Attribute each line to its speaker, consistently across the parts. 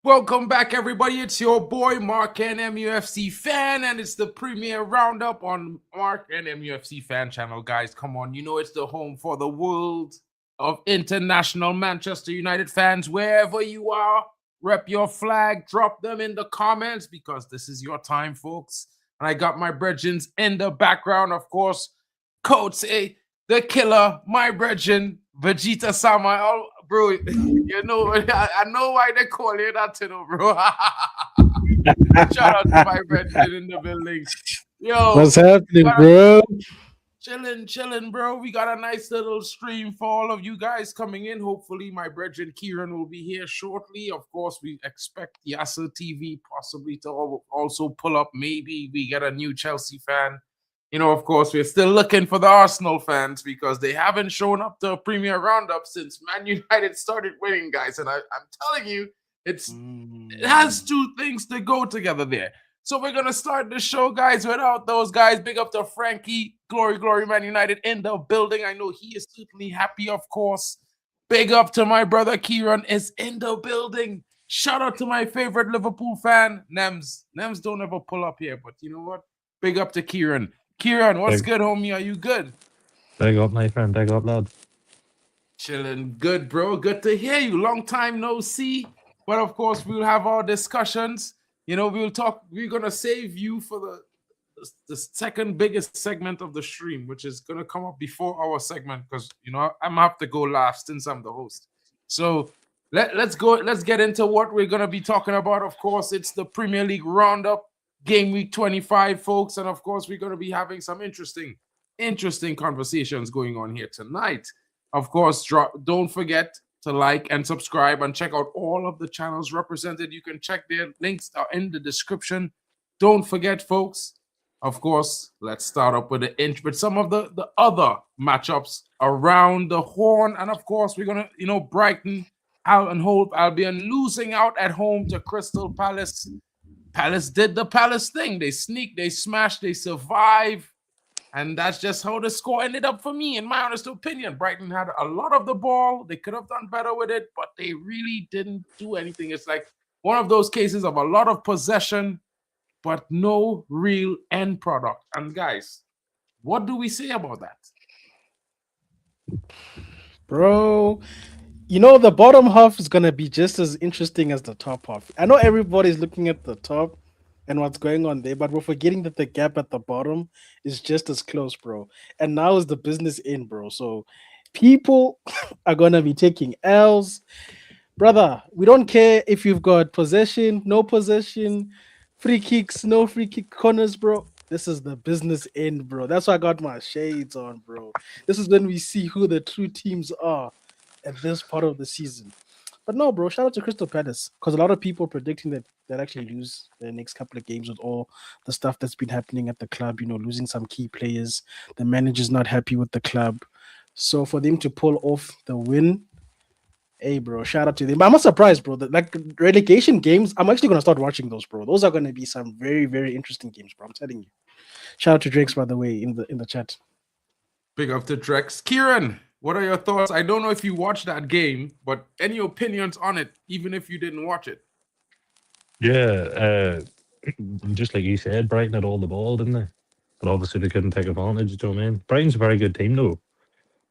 Speaker 1: Welcome back, everybody. It's your boy MarkN MUFCFAN, and it's the Premier Roundup on MarkN MUFCFAN channel, guys. Come on, you know it's the home for the world of international Manchester United fans. Wherever you are, rep your flag, drop them in the comments because this is your time, folks. And I got my brethrens in the background, of course. Coach A, the killer, my brethren, Vegeta Sama. Oh, bro, you know, I know why they call you that, you know, bro. Shout out to my brethren in the building. Yo,
Speaker 2: what's happening, bro?
Speaker 1: Chilling, bro. We got a nice little stream for all of you guys coming in. Hopefully, my brethren Kieran will be here shortly. Of course, we expect Yasser TV possibly to also pull up. Maybe we get a new Chelsea fan. You know, of course, we're still looking for the Arsenal fans because they haven't shown up to a Premier Roundup since Man United started winning, guys. And I'm telling you, it has two things to go together there. So we're going to start the show, guys, without those guys. Big up to Frankie, Glory, Man United in the building. I know he is certainly happy, of course. Big up to my brother Kieran is in the building. Shout out to my favorite Liverpool fan, Nems. Nems don't ever pull up here, but you know what? Big up to Kieran. Kieran, what's good, homie? Are you good?
Speaker 3: Big up, my friend. Big up, lad.
Speaker 1: Chilling. Good, bro. Good to hear you. Long time no see. But, of course, we'll have our discussions. You know, we'll talk. We're going to save you for the second biggest segment of the stream, which is going to come up before our segment because, you know, I'm going to have to go last since I'm the host. So let's go. Let's get into what we're going to be talking about. Of course, it's the Premier League Roundup. Game week 25, folks, and of course, we're going to be having some interesting conversations going on here tonight. Of course, don't forget to like and subscribe and check out all of the channels represented. You can check their links are in the description. Don't forget, folks. Of course, let's start up with some of the other matchups around the horn, and of course, we're gonna, you know, Brighton, Albion losing out at home to Crystal Palace. Palace did the Palace thing. They sneaked, they smashed, they survived. And that's just how the score ended up for me, in my honest opinion. Brighton had a lot of the ball. They could have done better with it, but they really didn't do anything. It's like one of those cases of a lot of possession, but no real end product. And guys, what do we say about that?
Speaker 2: Bro, you know, the bottom half is going to be just as interesting as the top half. I know everybody's looking at the top and what's going on there, but we're forgetting that the gap at the bottom is just as close, bro. And now is the business in, bro. So people are going to be taking L's. Brother, we don't care if you've got possession, no possession, free kicks, no free kick corners, bro. This is the business end, bro. That's why I got my shades on, bro. This is when we see who the true teams are at this part of the season. But no, bro, shout out to Crystal Palace because a lot of people predicting that they'll actually lose the next couple of games with all the stuff that's been happening at the club, you know, losing some key players. The manager's not happy with the club. So for them to pull off the win, hey, bro, shout out to them. But I'm not surprised, bro. Like relegation games, I'm actually going to start watching those, bro. Those are going to be some very, very interesting games, bro. I'm telling you. Shout out to Drex, by the way, in the chat.
Speaker 1: Big up to Drex. Kieran, what are your thoughts? I don't know if you watched that game, but any opinions on it, even if you didn't watch it?
Speaker 3: Yeah, just like you said, Brighton had all the ball, didn't they? But obviously they couldn't take advantage. Do you know what I mean? Brighton's a very good team, though.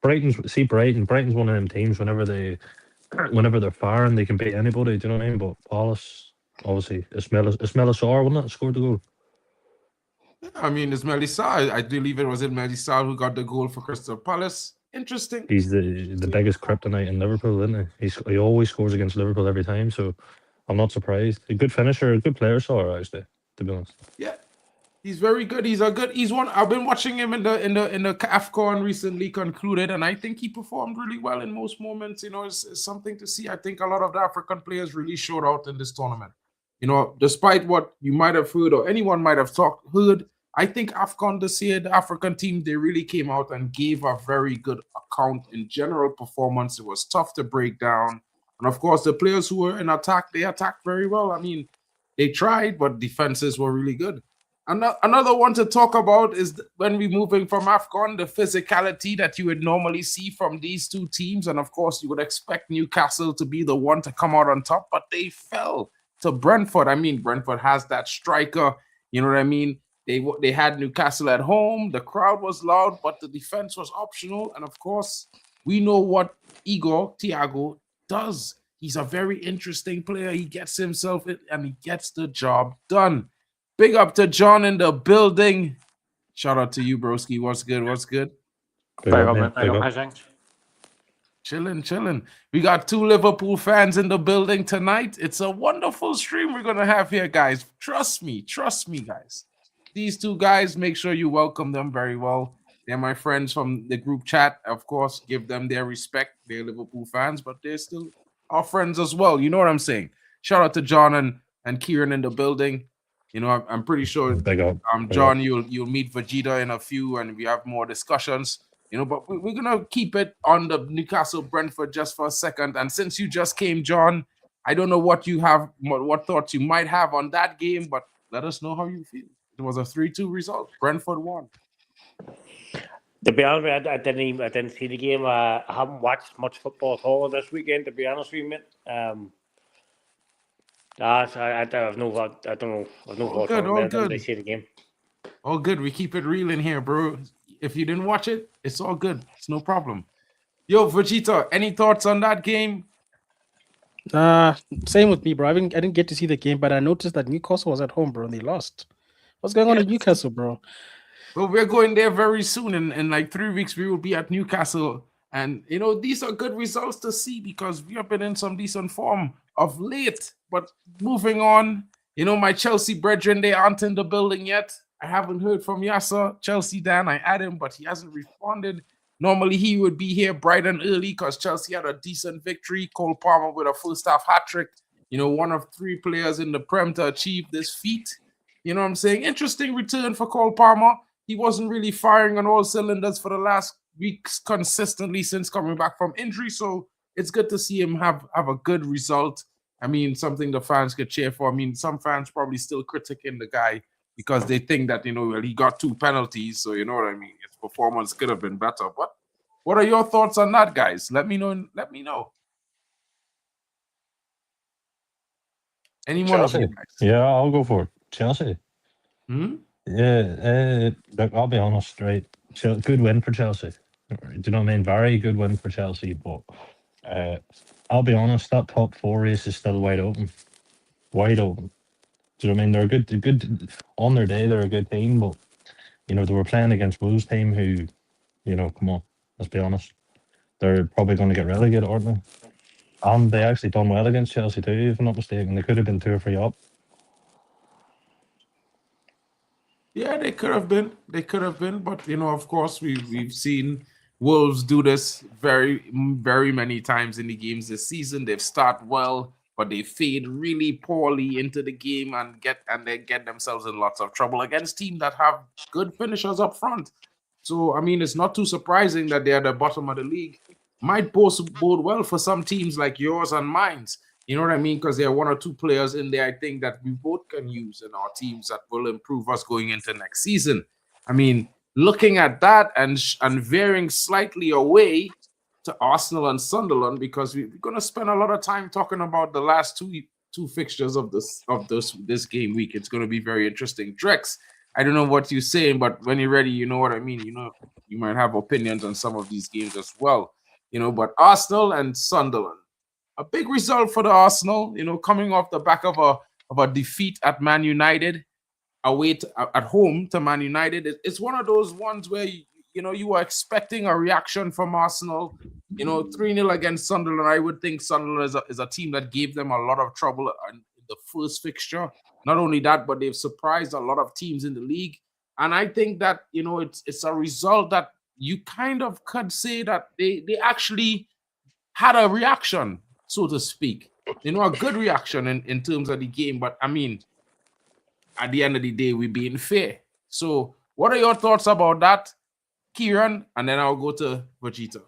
Speaker 3: Brighton's one of them teams. Whenever they're firing, they can beat anybody. Do you know what I mean? But Palace, obviously, Ismaila Sarr, wasn't it, scored the goal?
Speaker 1: I mean, it's Sarr. I believe it was Sarr who got the goal for Crystal Palace. Interesting.
Speaker 3: He's the biggest kryptonite in Liverpool, isn't he? He always scores against Liverpool every time, so I'm not surprised. A good finisher, a good player, Sarr, actually, to be honest.
Speaker 1: Yeah, he's very good. He's one. I've been watching him in the AFCON recently concluded, and I think he performed really well in most moments. You know, it's something to see. I think a lot of the African players really showed out in this tournament. You know, despite what you might have heard or anyone might have heard, I think AFCON this year, the African team, they really came out and gave a very good account in general performance. It was tough to break down. And of course, the players who were in attack, they attacked very well. I mean, they tried, but defenses were really good. Another one to talk about is when we're moving from AFCON, the physicality that you would normally see from these two teams. And of course, you would expect Newcastle to be the one to come out on top, but they fell to Brentford. I mean, Brentford has that striker. You know what I mean? They had Newcastle at home. The crowd was loud, but the defense was optional. And of course, we know what Thiago does. He's a very interesting player. He gets himself in and he gets the job done. Big up to John in the building. Shout out to you, broski. What's good? What's good?
Speaker 3: Big up, mate.
Speaker 1: Chilling. We got 2 Liverpool fans in the building tonight. It's a wonderful stream we're going to have here, guys. Trust me, guys. These 2 guys, make sure you welcome them very well. They're my friends from the group chat. Of course, give them their respect. They're Liverpool fans, but they're still our friends as well. You know what I'm saying? Shout out to John and Kieran in the building. You know, I'm pretty sure, John, you'll meet Vegeta in a few, and we have more discussions. You know, but we're gonna keep it on the Newcastle Brentford just for a second. And since you just came, John, I don't know what thoughts you might have on that game, but let us know how you feel. It was a 3-2 result. Brentford won.
Speaker 4: To be honest, I didn't see the game. I haven't watched much football at all this weekend. To be honest with you, mate. I have no thoughts.
Speaker 1: All good.
Speaker 4: I see the game.
Speaker 1: All good. We keep it real in here, bro. If you didn't watch it, it's all good. It's no problem. Yo, Vegeta, any thoughts on that game?
Speaker 2: Same with me, bro. I didn't get to see the game, but I noticed that Newcastle was at home, bro, and they lost. What's going on in Newcastle, bro?
Speaker 1: Well, we're going there very soon. In like 3 weeks, we will be at Newcastle. And, you know, these are good results to see because we have been in some decent form of late. But moving on, you know, my Chelsea brethren, they aren't in the building yet. I haven't heard from Yasser, Chelsea Dan. I added him, but he hasn't responded. Normally, he would be here bright and early because Chelsea had a decent victory. Cole Palmer with a first-half hat-trick. You know, one of 3 players in the Prem to achieve this feat. You know what I'm saying? Interesting return for Cole Palmer. He wasn't really firing on all cylinders for the last weeks consistently since coming back from injury. So it's good to see him have a good result. I mean, something the fans could cheer for. I mean, some fans probably still critiquing the guy because they think that, you know, well, he got 2 penalties. So, you know what I mean? His performance could have been better. But what are your thoughts on that, guys? Let me know. Anyone of you guys?
Speaker 3: Yeah, I'll go for it. Chelsea.
Speaker 1: Hmm?
Speaker 3: Yeah, look, I'll be honest, right? Good win for Chelsea. Do you know what I mean? Very good win for Chelsea. But I'll be honest, that top 4 race is still wide open. Wide open. Do you know what I mean? They're good on their day. They're a good team, but you know they were playing against Wolves team who, you know, come on, let's be honest, they're probably going to get relegated, aren't they? And they actually done well against Chelsea too, if I'm not mistaken. They could have been 2 or 3 up.
Speaker 1: Yeah, they could have been. But, you know, of course, we've seen Wolves do this very, very many times in the games this season. They've started well, but they fade really poorly into the game and they get themselves in lots of trouble against teams that have good finishers up front. So, I mean, it's not too surprising that they're at the bottom of the league. Might bode well for some teams like yours and mine. You know what I mean? Because there are 1 or 2 players in there, I think, that we both can use in our teams that will improve us going into next season. I mean, looking at that and veering slightly away to Arsenal and Sunderland, because we're going to spend a lot of time talking about the last two fixtures of this game week. It's going to be very interesting. Drex, I don't know what you're saying, but when you're ready, you know what I mean. You know, you might have opinions on some of these games as well. You know, but Arsenal and Sunderland. A big result for the Arsenal, you know, coming off the back of a defeat at Man United, at home to Man United. It's one of those ones where, you know, you were expecting a reaction from Arsenal. You know, 3-0 against Sunderland. I would think Sunderland is a team that gave them a lot of trouble in the first fixture. Not only that, but they've surprised a lot of teams in the league. And I think that, you know, it's a result that you kind of could say that they actually had a reaction, so to speak. You know, a good reaction in terms of the game. But, I mean, at the end of the day, we're being fair. So, what are your thoughts about that, Kieran? And then I'll go to Vegeta.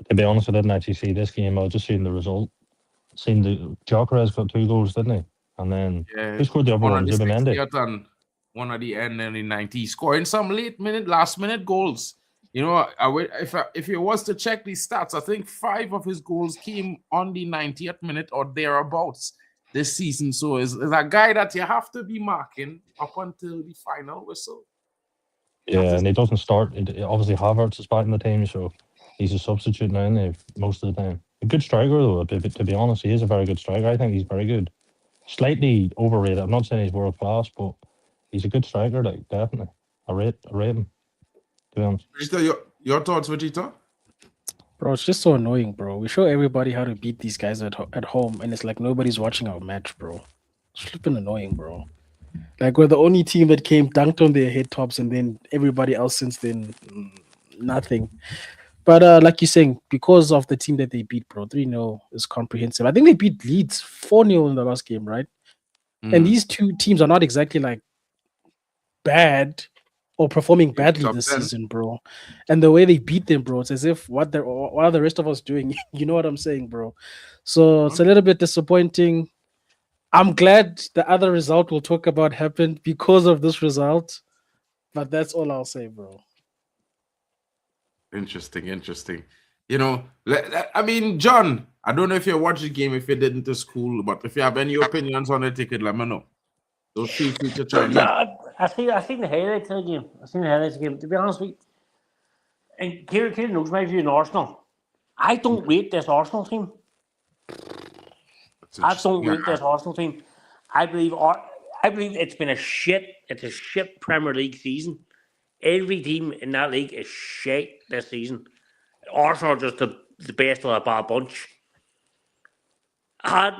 Speaker 3: To be honest, I didn't actually see this game. I was just seeing the result. Seen the Gyökeres got 2 goals, didn't he? And then who scored the other one? Zubimendi.
Speaker 1: One at the end and in 90, scoring some last minute goals. You know, if it was to check these stats, I think 5 of his goals came on the 90th minute or thereabouts. this season. So is a guy that you have to be marking up until the final whistle.
Speaker 3: Yeah, and he doesn't start. Obviously, Havertz is back in the team, so he's a substitute now most of the time. A good striker, though, to be honest. He is a very good striker. I think he's very good. Slightly overrated. I'm not saying he's world class, but he's a good striker, like, definitely. I rate him, to be honest.
Speaker 1: Vegeta, your thoughts, Vegeta?
Speaker 2: Bro, it's just so annoying, bro. We show everybody how to beat these guys at home, and it's like nobody's watching our match, bro. It's flipping annoying, bro. Like, we're the only team that came, dunked on their head tops, and then everybody else since then, nothing. But like you're saying, because of the team that they beat, bro, 3-0 is comprehensive. I think they beat Leeds 4-0 in the last game, right? And these two teams are not exactly like bad or performing badly this season, bro. And the way they beat them, bro, it's as if what are the rest of us doing? You know what I'm saying, bro? So it's a little bit disappointing. I'm glad the other result we'll talk about happened because of this result, but that's all I'll say, bro.
Speaker 1: Interesting. You know, I mean, John, I don't know if you watched the game, if you didn't to school, but if you have any opinions on it, you could let me know. Don't feel free to try.
Speaker 4: I seen the highlights of the game. To be honest with you, and Kieran knows my view on Arsenal. I don't rate this Arsenal team. I don't rate this Arsenal team. I believe it's been a shit. It's a shit Premier League season. Every team in that league is shit this season. Arsenal are just the best of a bad bunch. Had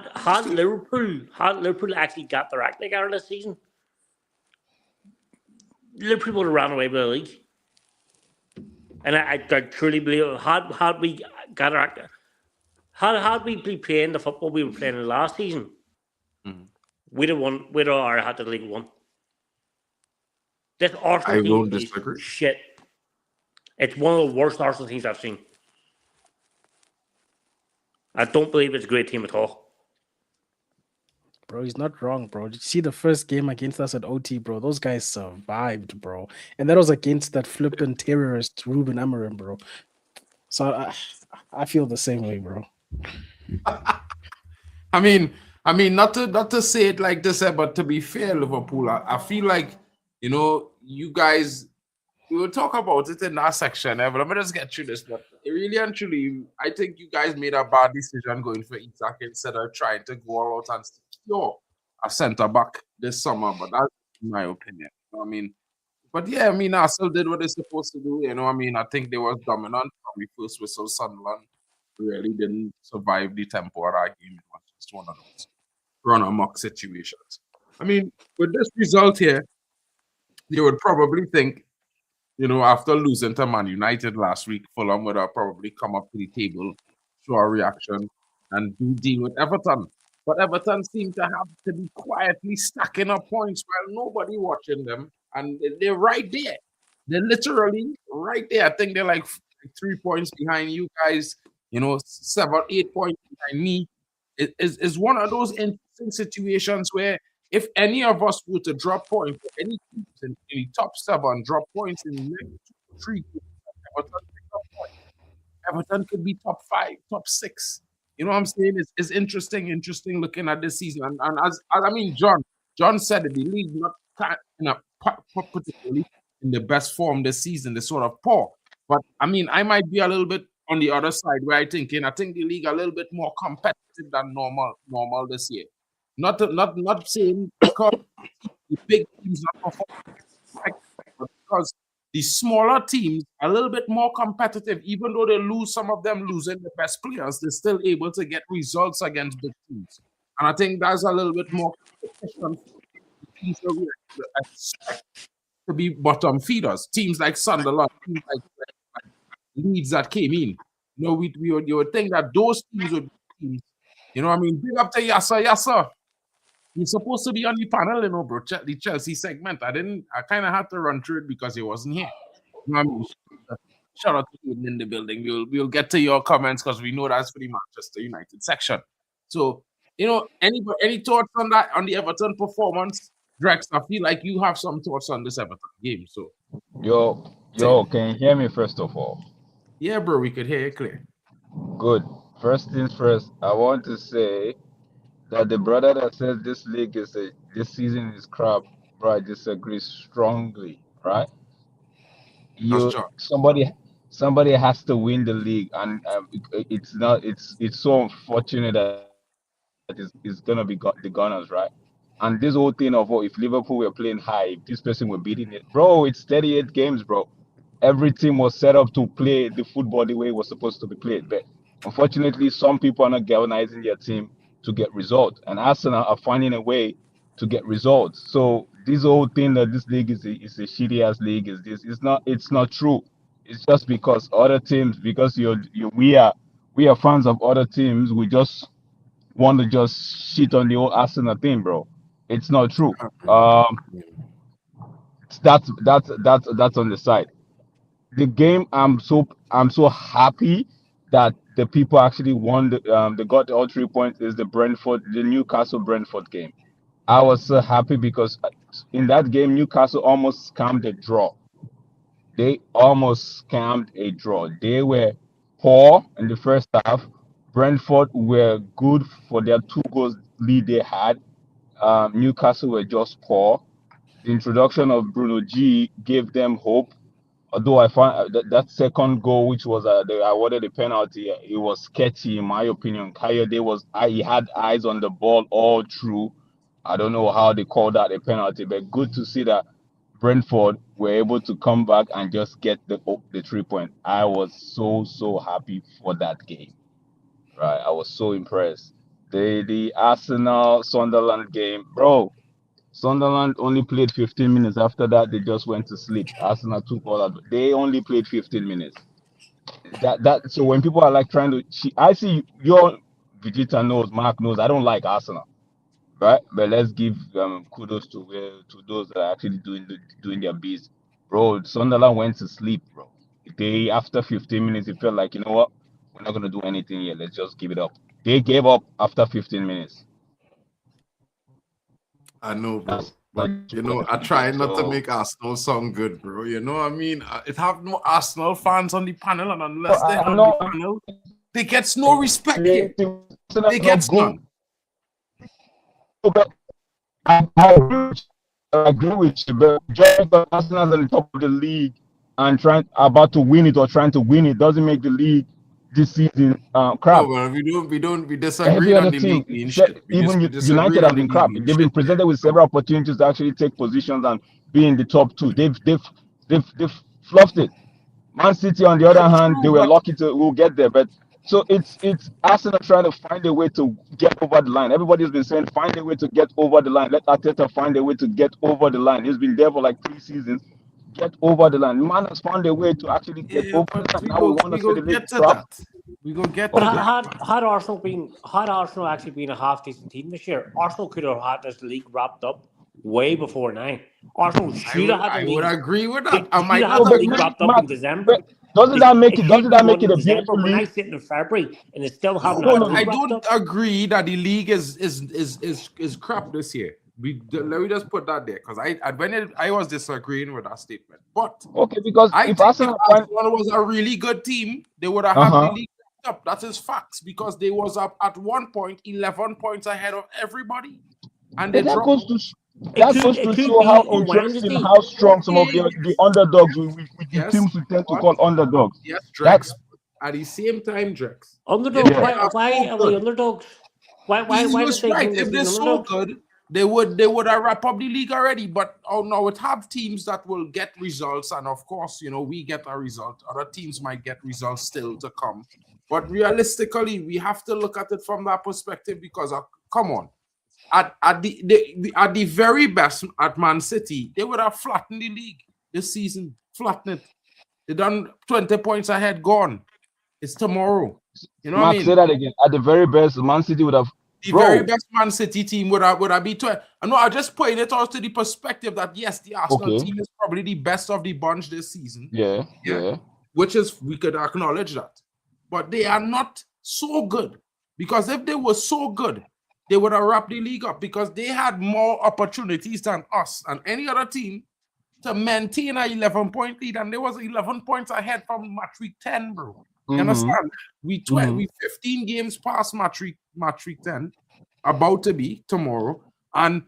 Speaker 4: Liverpool actually got their act together this season, Liverpool would have ran away with the league. And I truly believe had we got our act, had we been playing the football we were playing in last season, we'd have won. We'd have had the league won. This Arsenal team is shit. It's one of the worst Arsenal teams I've seen. I don't believe it's a great team at all.
Speaker 2: Bro, he's not wrong, bro. Did you see the first game against us at OT, bro? Those guys survived, bro. And that was against that flipping terrorist Ruben Amorim, bro. So I feel the same way, bro.
Speaker 1: I mean, not to say it like this, but to be fair, Liverpool, I feel like, you know, you guys, we will talk about it in that section, but let me just get through this. But really and truly, I think you guys made a bad decision going for Isak instead of trying to go all out and secure a centre back this summer. But that's my opinion. I mean, but yeah, I mean, Arsenal did what they're supposed to do. You know, I mean, I think they were dominant from the first whistle. Sunderland really didn't survive the tempo of that game. It was just one of those run amok situations. I mean, with this result here, you would probably think, you know, after losing to Man United last week, Fulham would have probably come up to the table, show a reaction, and do deal with Everton. But Everton seem to have to be quietly stacking up points while nobody watching them. And they're right there. They're literally right there. I think they're like 3 points behind you guys, you know, 7, 8 points behind me. It's one of those interesting situations where if any of us were to drop points, any teams in the top 7 drop points in the next 2 or 3 games, Everton could be top 5, top 6. You know what I'm saying? It's interesting looking at this season. And as I mean, John said it, the league not particularly in the best form this season. They're sort of poor. But I mean, I might be a little bit on the other side where I think the league a little bit more competitive than normal this year. Not saying because the big teams not performing, but because the smaller teams are a little bit more competitive. Even though they lose, some of them losing the best players, they're still able to get results against big teams. And I think that's a little bit more competition for the teams that we expect to be bottom feeders. Teams like Sunderland, teams like Leeds that came in. You know, you would think that those teams would be teams. You know what I mean? Big up to Yasser. He's supposed to be on the panel, you know, bro. The Chelsea segment. I kind of had to run through it because he wasn't here. You know what I mean? Shout out to Eden in the building. We'll get to your comments because we know that's for the Manchester United section. So, you know, any thoughts on that, on the Everton performance? Drex, I feel like you have some thoughts on this Everton game. So,
Speaker 5: yo, can you hear me first of all?
Speaker 1: Yeah, bro, we could hear you clear.
Speaker 5: Good. First things first, I want to say that the brother that says this league this season is crap, bro, I disagree strongly, right?
Speaker 1: That's
Speaker 5: You
Speaker 1: John.
Speaker 5: somebody has to win the league, and it's not it's so unfortunate that it's gonna be the Gunners, right? And this whole thing of, oh, if Liverpool were playing high, if this person were beating it, bro, it's 38 games, bro. Every team was set up to play the football the way it was supposed to be played. But unfortunately, some people are not galvanizing their team to get results, and Arsenal are finding a way to get results. So this whole thing that this league is a shitty ass league is this. It's not true. It's just because other teams, because we are fans of other teams, we just want to just shit on the old Arsenal thing, bro. It's not true. That's on the side. The game, I'm so happy that the people actually won. They got all 3 points. Is the Newcastle Brentford game. I was so happy because in that game Newcastle almost scammed a draw. They almost scammed a draw. They were poor in the first half. Brentford were good for their 2 goals lead they had. Newcastle were just poor. The introduction of Bruno G gave them hope. Although I found that second goal, which was they awarded a penalty, it was sketchy in my opinion. He had eyes on the ball all through. I don't know how they called that a penalty, but good to see that Brentford were able to come back and just get the 3 point. I was so happy for that game. Right, I was so impressed. The Arsenal Sunderland game, bro. Sunderland only played 15 minutes. After that, they just went to sleep. Arsenal took all that. They only played 15 minutes. So when people are like trying to, I see your Vegeta knows, Mark knows. I don't like Arsenal, right? But let's give kudos to those that are actually doing their best, bro. Sunderland went to sleep, bro. They after 15 minutes, it felt like, you know what, we're not gonna do anything here. Let's just give it up. They gave up after 15 minutes.
Speaker 1: I know, bro.
Speaker 5: That's
Speaker 1: But I try not to make Arsenal sound good, bro. You know what I mean? It have no Arsenal fans on the panel, and unless they have the panel, they get no respect here. They get none.
Speaker 5: But I agree with you, but just because Arsenal's at the top of the league and about to win it or trying to win it doesn't make the league this season crap.
Speaker 1: No, well, we disagree
Speaker 5: Every
Speaker 1: on
Speaker 5: other
Speaker 1: the
Speaker 5: team,
Speaker 1: league being shit.
Speaker 5: even United have been crap. They've been presented with several opportunities to actually take positions and be in the top 2. They've fluffed it. Man City, on the other hand, they were lucky to will get there, but so it's Arsenal trying to find a way to get over the line. Everybody's been saying find a way to get over the line. Let Arteta find a way to get over the line. He's been there for like 3 seasons. Get over the line. Man has found a way to actually get over the line. Now we want to see the league drop.
Speaker 1: We go get
Speaker 4: But
Speaker 1: to that.
Speaker 4: had Arsenal actually been a half decent team this year, Arsenal could have had this league wrapped up way before now. Arsenal should have had the league.
Speaker 1: I would agree with that.
Speaker 4: I might have the league wrapped up in December.
Speaker 5: Doesn't that make it a beautiful
Speaker 4: league? We're now sitting in February and it still haven't.
Speaker 1: I don't agree that the league is crap this year. Let me just put that there because I was disagreeing with that statement. But
Speaker 5: okay, because if Arsenal
Speaker 1: was a really good team, they would have had the league up. That is facts because they was up at one point 11 points ahead of everybody, and they
Speaker 5: that
Speaker 1: dropped.
Speaker 5: goes to show how interesting, how strong some of the underdogs with the teams we tend to call underdogs.
Speaker 1: Yes, Drex. At the same time, Drex.
Speaker 4: Underdogs. Why are we underdogs? Why did they
Speaker 1: right. If they're so good, they would have wrapped up the league already. But no, it have teams that will get results, and of course, we get a result. Other teams might get results still to come. But realistically, we have to look at it from that perspective because come on. At the very best at Man City, they would have flattened the league this season. Flatten it. They done 20 points ahead, gone. It's tomorrow. You know what I mean?
Speaker 5: Say that again. At the very best, Man City would have.
Speaker 1: The very best Man City team would have been 20. I know. I just putting it all to the perspective that yes, the Arsenal team is probably the best of the bunch this season.
Speaker 5: Yeah.
Speaker 1: Which is we could acknowledge that, but they are not so good because if they were so good, they would have wrapped the league up because they had more opportunities than us and any other team to maintain an 11-point lead, and there was 11 points ahead from match week 10, bro. You understand? We 15 games past match week 10, about to be tomorrow, and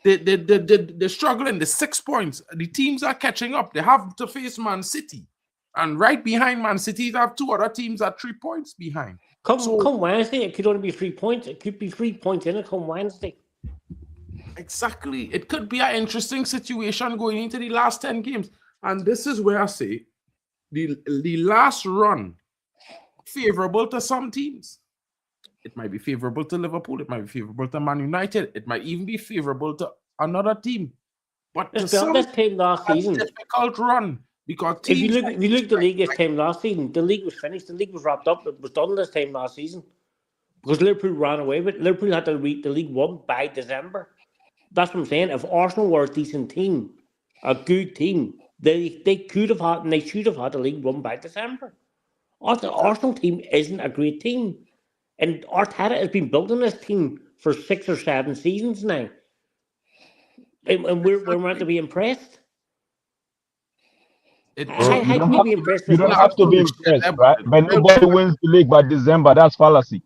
Speaker 1: they're struggling. The 6 points. The teams are catching up. They have to face Man City, and right behind Man City, they have 2 other teams at 3 points behind.
Speaker 4: Come Wednesday, it could only be 3 points. It could be 3 points in it come Wednesday.
Speaker 1: Exactly. It could be an interesting situation going into the last 10 games. And this is where I say the last run favorable to some teams. It might be favorable to Liverpool. It might be favorable to Man United. It might even be favorable to another team. But to some,
Speaker 4: this time last season,
Speaker 1: difficult run because
Speaker 4: if you
Speaker 1: teams
Speaker 4: look at the league this time last season, the league was finished. The league was wrapped up. It was done this time last season because Liverpool ran away with it. Liverpool had to reach the league won by December. That's what I'm saying. If Arsenal were a decent team, a good team, they could have had and they should have had the league won by December. The Arsenal team isn't a great team. And Arteta has been building this team for 6 or 7 seasons now. And we're meant to be impressed.
Speaker 5: You don't have to be impressed, right? But nobody wins the league by December. That's fallacy.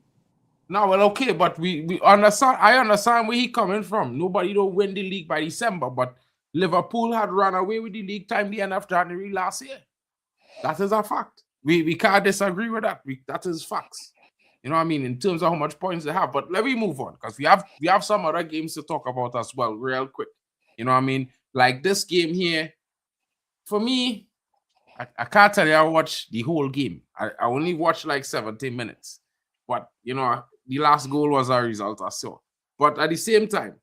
Speaker 1: No, well, okay, but we understand. I understand where he coming from. Nobody don't win the league by December, but Liverpool had run away with the league time the end of January last year. That is a fact. We can't disagree with that. That is facts. You know what I mean? In terms of how much points they have. But let me move on because we have some other games to talk about as well, real quick. You know what I mean? Like this game here, for me, I can't tell you I watched the whole game. I only watched like 17 minutes. But, you know, the last goal was a result I saw. But at the same time,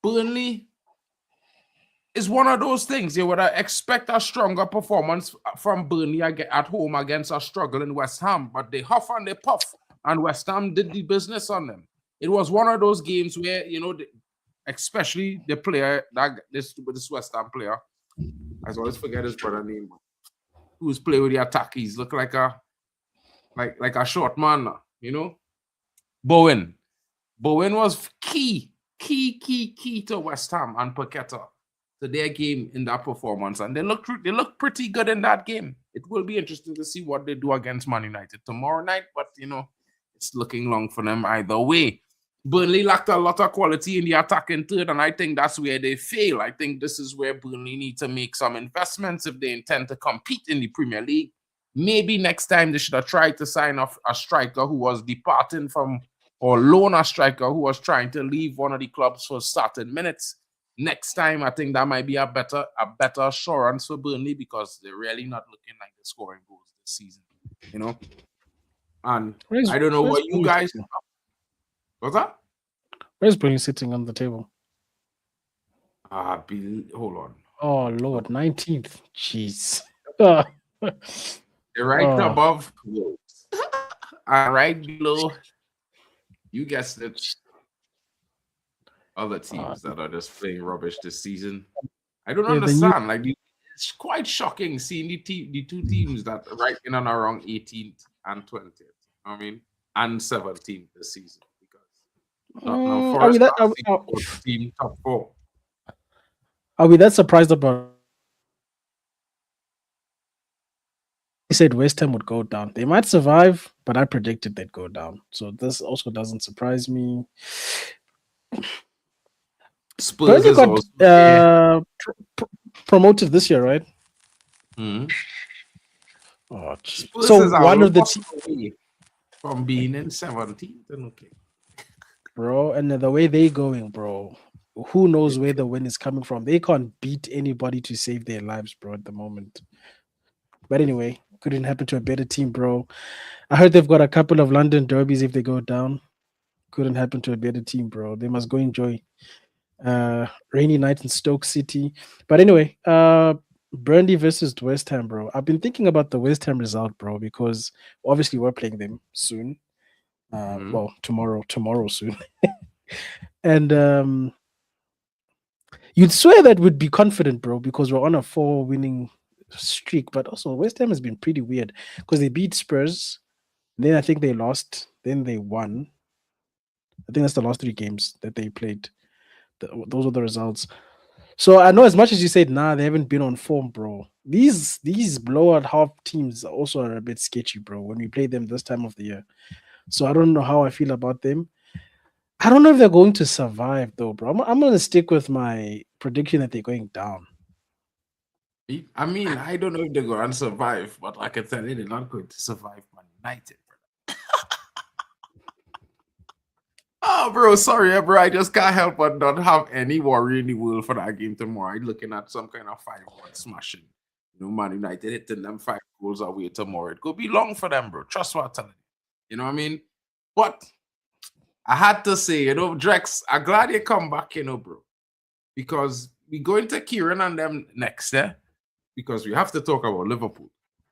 Speaker 1: Burnley is one of those things you would expect a stronger performance from Burnley at home against a struggling West Ham. But they huff and they puff, and West Ham did the business on them. It was one of those games where, you know, especially the player, this West Ham player, I always forget his brother name, who's playing with the attack. He's look like a short man now, you know. Bowen was key to West Ham and Paqueta to their game in that performance, and they look pretty good in that game. It will be interesting to see what they do against Man United tomorrow night, but you know, it's looking long for them either way. Burnley lacked a lot of quality in the attacking third, and I think that's where they fail. I think this is where Burnley need to make some investments if they intend to compete in the Premier League. Maybe next time they should have tried to sign off a striker who was departing from, or loan a striker who was trying to leave one of the clubs for starting minutes. Next time, I think that might be a better assurance for Burnley because they're really not looking like they're scoring goals this season, you know. And I don't know what you guys. What's that?
Speaker 2: Where's Burnley sitting on the table?
Speaker 1: Hold on.
Speaker 2: Oh Lord, 19th. Jeez.
Speaker 1: They're right above Wolves. And right below, you guessed it, other teams that are just playing rubbish this season. I don't understand. Like, it's quite shocking seeing the two teams that are right in and around 18th and 20th. I mean, and 17th this season. Team top 4.
Speaker 2: Are we that surprised about? He said West Ham would go down. They might survive, but I predicted they'd go down. So this also doesn't surprise me.
Speaker 1: Spurs
Speaker 2: got promoted this year, right?
Speaker 1: Mm-hmm.
Speaker 2: Oh, so one of the
Speaker 1: teams from being in 17th, okay,
Speaker 2: bro, and the way they're going, bro, who knows where the win is coming from? They can't beat anybody to save their lives, bro, at the moment. But anyway, couldn't happen to a better team, bro. I heard they've got a couple of London derbies if they go down. Couldn't happen to a better team, bro. They must go enjoy rainy night in Stoke City. But anyway, Burnley versus West Ham, bro. I've been thinking about the West Ham result, bro, because obviously we're playing them soon. Well, tomorrow soon. And you'd swear that we'd be confident, bro, because we're on a 4-winning streak. But also West Ham has been pretty weird because they beat Spurs, then I think they lost, then they won. I think that's the last 3 games that they played. Those are the results. So I know as much as you said, they haven't been on form, bro. These blowout half teams also are a bit sketchy, bro, when we play them this time of the year. So I don't know how I feel about them. I don't know if they're going to survive though, bro. I'm going to stick with my prediction that they're going down.
Speaker 1: I mean, I don't know if they're going to survive, but I can tell you they're not going to survive Man United, bro. Oh, bro, sorry, bro. I just can't help but not have any worry in the world for that game tomorrow. I'm looking at some kind of 5-1 smashing. You know, Man United hitting them 5 goals away tomorrow. It could be long for them, bro. Trust what I'm telling you. You know what I mean? But I had to say, you know, Drex, I'm glad you come back, you know, bro. Because we go into Kieran and them next, because we have to talk about Liverpool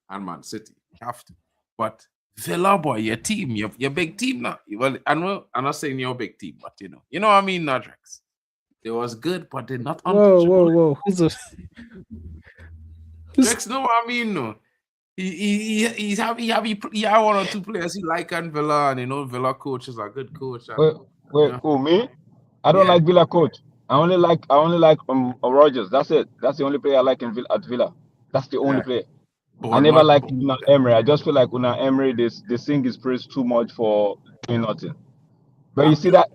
Speaker 1: and Man City. We have to. But Villa, boy, your team, your big team now. Well, I'm not saying your big team, but you know what I mean, now, Drex. It was good, but they're not untouchable.
Speaker 2: Whoa.
Speaker 1: Drex, know what I mean, no. He have 1 or 2 players he like and Villa, and you know Villa coach is a good coach. And,
Speaker 5: Wait, who, me? I don't like Villa coach. I only like Rodgers. That's it. That's the only player I like at Villa. That's the only player. I never liked Unai Emery. I just feel like Unai Emery they sing his praise too much for doing nothing. But you see that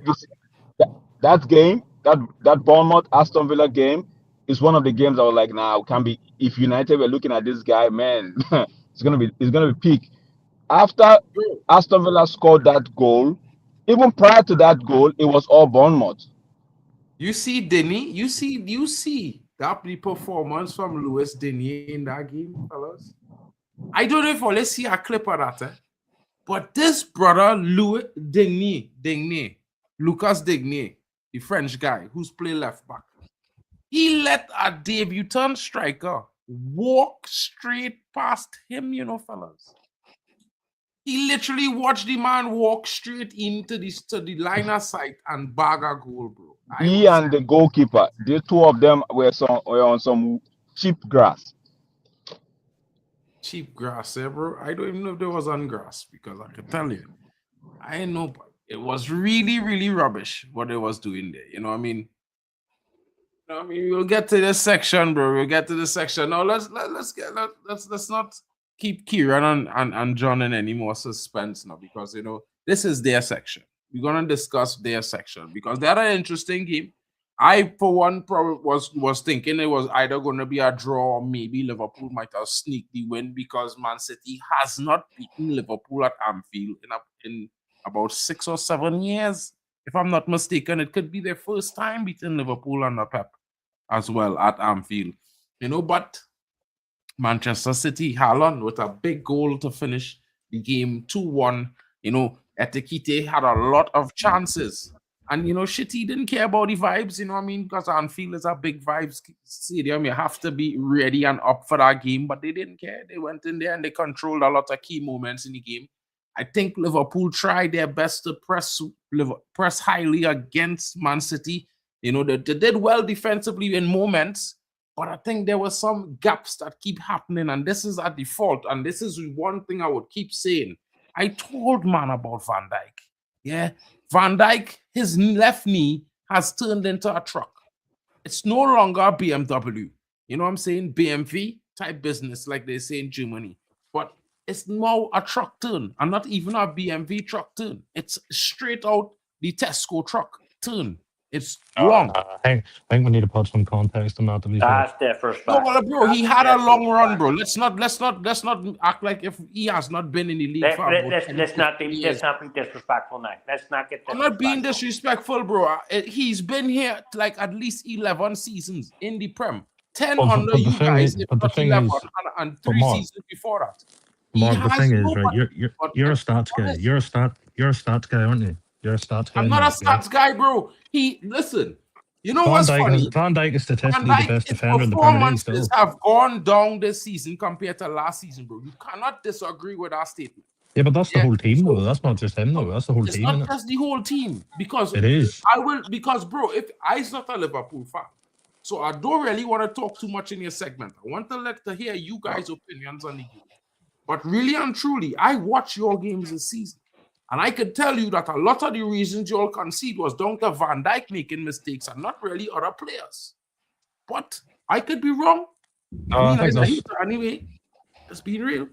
Speaker 5: game, that Bournemouth Aston Villa game is one of the games I was like, nah, it can't be. If United were looking at this guy, man, it's gonna be peak. After Aston Villa scored that goal, even prior to that goal, it was all Bournemouth.
Speaker 1: You see, Denny, you see that the performance from Louis Denier in that game, fellas. I don't know if let's see a clip of that, but this brother, Louis Denier, Lucas Denier, the French guy who's playing left back, he let a debutant striker walk straight past him, you know, fellas. He literally watched the man walk straight into the line of sight and bag a goal, bro.
Speaker 5: He and the goalkeeper, the two of them were on some cheap grass.
Speaker 1: Cheap grass, bro. I don't even know if there was on grass because I can tell you, I know, but it was really, really rubbish what they was doing there. You know what I mean? We'll get to this section, bro. We'll get to this section. Now let's not keep Kieran and John in any more suspense now, because you know this is their section. We're gonna discuss their section because they had an interesting game. I, for one, probably was thinking it was either gonna be a draw or maybe Liverpool might have sneaked the win because Man City has not beaten Liverpool at Anfield in about 6 or 7 years. If I'm not mistaken, it could be their first time beating Liverpool under Pep as well at Anfield. You know, but Manchester City, Haaland with a big goal to finish the game 2-1. You know, Etikite had a lot of chances. And, you know, he didn't care about the vibes, you know what I mean? Because Anfield is a big vibes stadium. You have to be ready and up for that game. But they didn't care. They went in there and they controlled a lot of key moments in the game. I think Liverpool tried their best to press highly against Man City. You know, they did well defensively in moments. But I think there were some gaps that keep happening. And this is a default. And this is one thing I would keep saying. I told man about Van Dijk. Yeah. Van Dijk, his left knee has turned into a truck. It's no longer a BMW. You know what I'm saying? BMW type business, like they say in Germany. But it's now a truck turn, and not even a BMW truck turn. It's straight out the Tesco truck turn. It's long.
Speaker 3: I think we need to put some context on that. To be fair.
Speaker 4: That's their first
Speaker 1: No, well, bro, he had a long run, bro. Let's not act like if he has not been in the league for
Speaker 4: let's not be disrespectful now. Let's not get.
Speaker 1: I'm not being disrespectful, bro. He's been here like at least 11 seasons in the Prem. 10 under you guys,
Speaker 3: but the thing
Speaker 1: 11
Speaker 3: is,
Speaker 1: and 3 seasons before that.
Speaker 3: Mark, the thing is, right? You're a stats guy. You're a stats guy, aren't you? You're a stats guy.
Speaker 1: I'm not a stats guy, bro. Listen. You know what's funny?
Speaker 3: Van Dijk is statistically the best defender in the Premier League.
Speaker 1: Performances have gone down this season compared to last season, bro. You cannot disagree with that statement.
Speaker 3: Yeah, but that's the whole team, though. That's not just him, though. That's the whole team.
Speaker 1: It's not just the whole team, because
Speaker 3: it is.
Speaker 1: Because, bro, if I'm not a Liverpool fan, so I don't really want to talk too much in your segment. I want to hear you guys' opinions on the game. But really and truly, I watch your games this season. And I could tell you that a lot of the reasons you all concede was down to Van Dijk making mistakes and not really other players. But I could be wrong. Anyway, it's being real.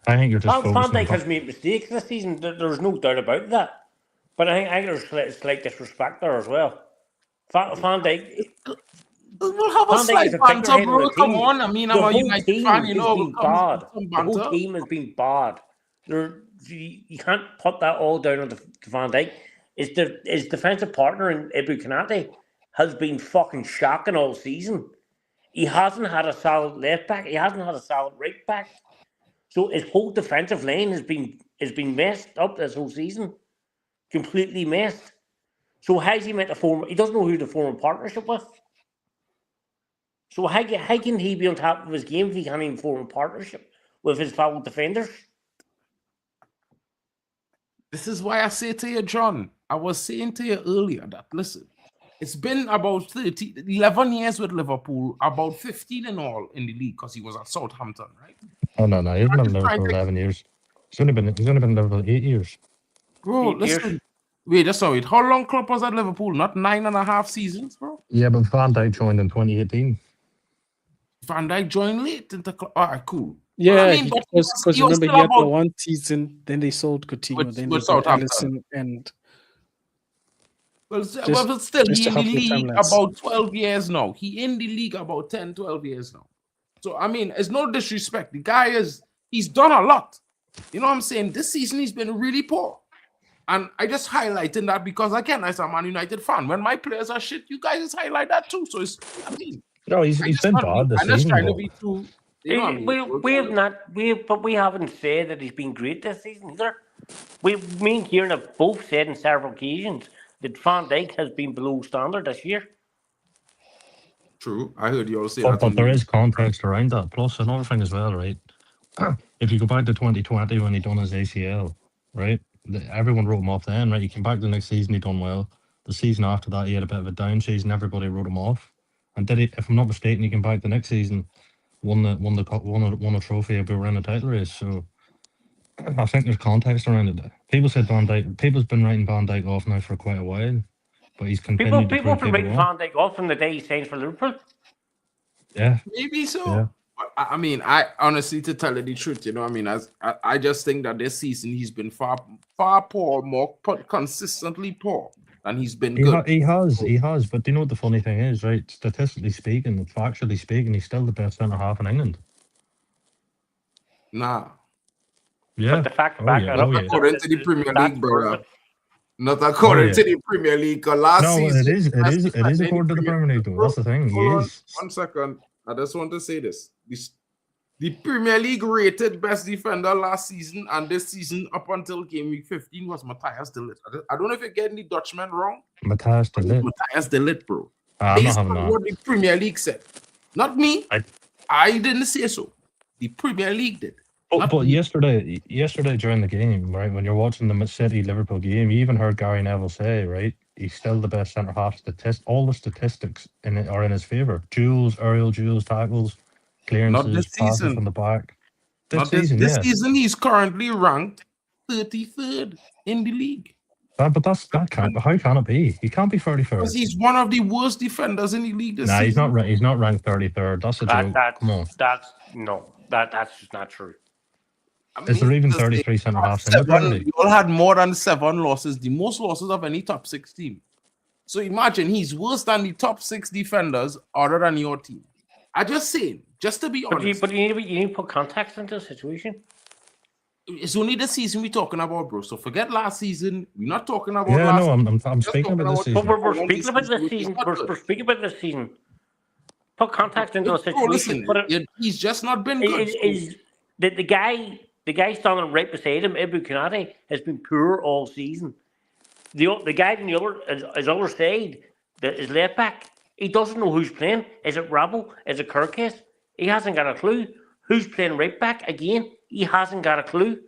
Speaker 3: I think you're just
Speaker 4: Van Dijk has made mistakes this season. There's no doubt about that. But I think there's slight disrespect there as well. Van Dijk.
Speaker 1: We'll have a
Speaker 4: Van Dijk
Speaker 1: slight
Speaker 4: is a
Speaker 1: banter,
Speaker 4: figurehead of
Speaker 1: bro.
Speaker 4: the
Speaker 1: Come
Speaker 4: team.
Speaker 1: on. I mean, I'm
Speaker 4: The
Speaker 1: a
Speaker 4: whole
Speaker 1: United
Speaker 4: team
Speaker 1: fan, you
Speaker 4: has
Speaker 1: know.
Speaker 4: been
Speaker 1: We'll come
Speaker 4: bad.
Speaker 1: with some
Speaker 4: The whole
Speaker 1: banter.
Speaker 4: team has been bad. You can't put that all down on Van Dijk. His defensive partner in Ibu Konate has been fucking shocking all season. He hasn't had a solid left back. He hasn't had a solid right back. So his whole defensive line has been messed up this whole season. Completely messed. So how's he meant to form? He doesn't know who to form a partnership with. So how can he be on top of his game if he can't even form a partnership with his fellow defenders?
Speaker 1: This is why I say to you, John, I was saying to you earlier that, listen, it's been about 11 years with Liverpool, about 15 in all in the league because he was at Southampton, right?
Speaker 3: Oh no, he hasn't been in
Speaker 1: I'm just
Speaker 3: Liverpool
Speaker 1: trying to-
Speaker 3: 11 years. He's only been in Liverpool 8 years.
Speaker 1: Bro,
Speaker 4: 8 years.
Speaker 1: listen. Wait, just wait. How long Klopp was at Liverpool? Not 9.5 seasons, bro.
Speaker 3: Yeah, but Van Dijk joined in 2018.
Speaker 1: Van Dijk joined late into Klopp. All right, cool.
Speaker 2: Yeah,
Speaker 1: I mean, but
Speaker 2: because
Speaker 1: he was
Speaker 2: remember
Speaker 1: still
Speaker 2: he had the
Speaker 1: about-
Speaker 2: one season, then they sold Coutinho,
Speaker 1: With-
Speaker 2: then
Speaker 1: with
Speaker 2: they bought
Speaker 1: Southampton.
Speaker 2: Alisson, and
Speaker 1: But still,
Speaker 2: just
Speaker 1: he in the
Speaker 2: half the time
Speaker 1: league
Speaker 2: less.
Speaker 1: about 12 years now. He in the league about 10, 12 years now. So, I mean, it's no disrespect. The guy he's done a lot. You know what I'm saying? This season, he's been really poor. And I just highlighting that because, again, as a Man United fan, when my players are shit, you guys just highlight that too. So, I mean,
Speaker 3: No, he's been bad this
Speaker 1: I'm just
Speaker 3: season.
Speaker 1: trying to
Speaker 3: But
Speaker 1: be too. You know what I mean?
Speaker 4: But we haven't said that he's been great this season either. Me and Kieran have both said on several occasions that Van Dijk has been below standard this year.
Speaker 1: True. I heard you all say that.
Speaker 3: but there is context around that. Plus, another thing as well, right? If you go back to 2020 when he done his ACL, right? Everyone wrote him off then, right? He came back the next season, he done well. The season after that, he had a bit of a down season. Everybody wrote him off. And did he? If I'm not mistaken, he came back the next season, won a trophy, and we were in a title race. So I think there's context around it. People's been writing Van Dijk off now for quite a while, but he's continued
Speaker 4: People have
Speaker 3: to
Speaker 4: been
Speaker 3: prove
Speaker 4: writing
Speaker 3: people wrong.
Speaker 4: Van Dijk off from the day he signed for Liverpool.
Speaker 3: Yeah,
Speaker 1: Maybe so.
Speaker 3: Yeah.
Speaker 1: But I mean, I honestly, to tell you the truth, you know, I mean, I just think that this season he's been far poor, more consistently poor than he's been good.
Speaker 3: He has. But do you know what the funny thing is, right? Statistically speaking, factually speaking, he's still the best centre half in England.
Speaker 1: Nah,
Speaker 3: Yeah.
Speaker 4: But the fact
Speaker 3: Oh,
Speaker 4: back
Speaker 3: yeah.
Speaker 4: it
Speaker 3: Oh,
Speaker 4: up,
Speaker 3: yeah.
Speaker 1: according to the Premier
Speaker 4: that's
Speaker 1: League, brother.
Speaker 4: perfect.
Speaker 1: Not according
Speaker 3: yeah.
Speaker 1: to the Premier League. 'Cause last
Speaker 3: No,
Speaker 1: season,
Speaker 3: it is
Speaker 1: best defender in
Speaker 3: according to the Premier League, though. That's the thing. He
Speaker 1: Hold on,
Speaker 3: is.
Speaker 1: 1 second. I just want to say this. The Premier League rated best defender last season and this season up until game week 15 was Matthias de Ligt. I don't know if you're getting the Dutchman wrong.
Speaker 3: Matthias de Ligt.
Speaker 1: Matthias de Ligt, bro.
Speaker 3: I'm not
Speaker 1: Based
Speaker 3: having
Speaker 1: on
Speaker 3: that.
Speaker 1: what the Premier League said. Not me. I didn't say so. The Premier League did.
Speaker 3: But yesterday during the game, right, when you're watching the City Liverpool game, you even heard Gary Neville say, right, he's still the best centre half. All the statistics are in his favour. Duels, aerial duels, tackles, clearances,
Speaker 1: this
Speaker 3: passes
Speaker 1: season.
Speaker 3: from the back.
Speaker 1: This season, he's currently ranked 33rd in the league.
Speaker 3: But that can't. How can it be? He can't be 33rd.
Speaker 1: Because he's one of the worst defenders in the league this
Speaker 3: Nah,
Speaker 1: season.
Speaker 3: he's not ranked 33rd. That's a joke. Come on.
Speaker 4: That's just not true.
Speaker 1: I
Speaker 3: Is there
Speaker 1: mean,
Speaker 3: even
Speaker 1: this-
Speaker 3: 33 centre halves in the Premier League?
Speaker 1: You all had more than 7 losses, the most losses of any top 6 team. So imagine he's worse than the top 6 defenders other than your team. I just saying, just to be honest.
Speaker 4: But you need to put context into the situation.
Speaker 1: It's only the season we're talking about, bro. So forget last season. We're not talking about
Speaker 3: Yeah,
Speaker 1: last
Speaker 3: no,
Speaker 1: season.
Speaker 3: I'm speaking about this
Speaker 4: But
Speaker 3: season.
Speaker 4: we're speaking about this season. We're speaking about this season. Put context into the
Speaker 1: Bro,
Speaker 4: situation.
Speaker 1: listen, he's just not been good.
Speaker 4: The guy standing right beside him, Ibu Konate, has been poor all season. The guy on his other side, his left back, he doesn't know who's playing. Is it Rabel? Is it Kirkes? He hasn't got a clue. Who's playing right back? Again, he hasn't got a clue.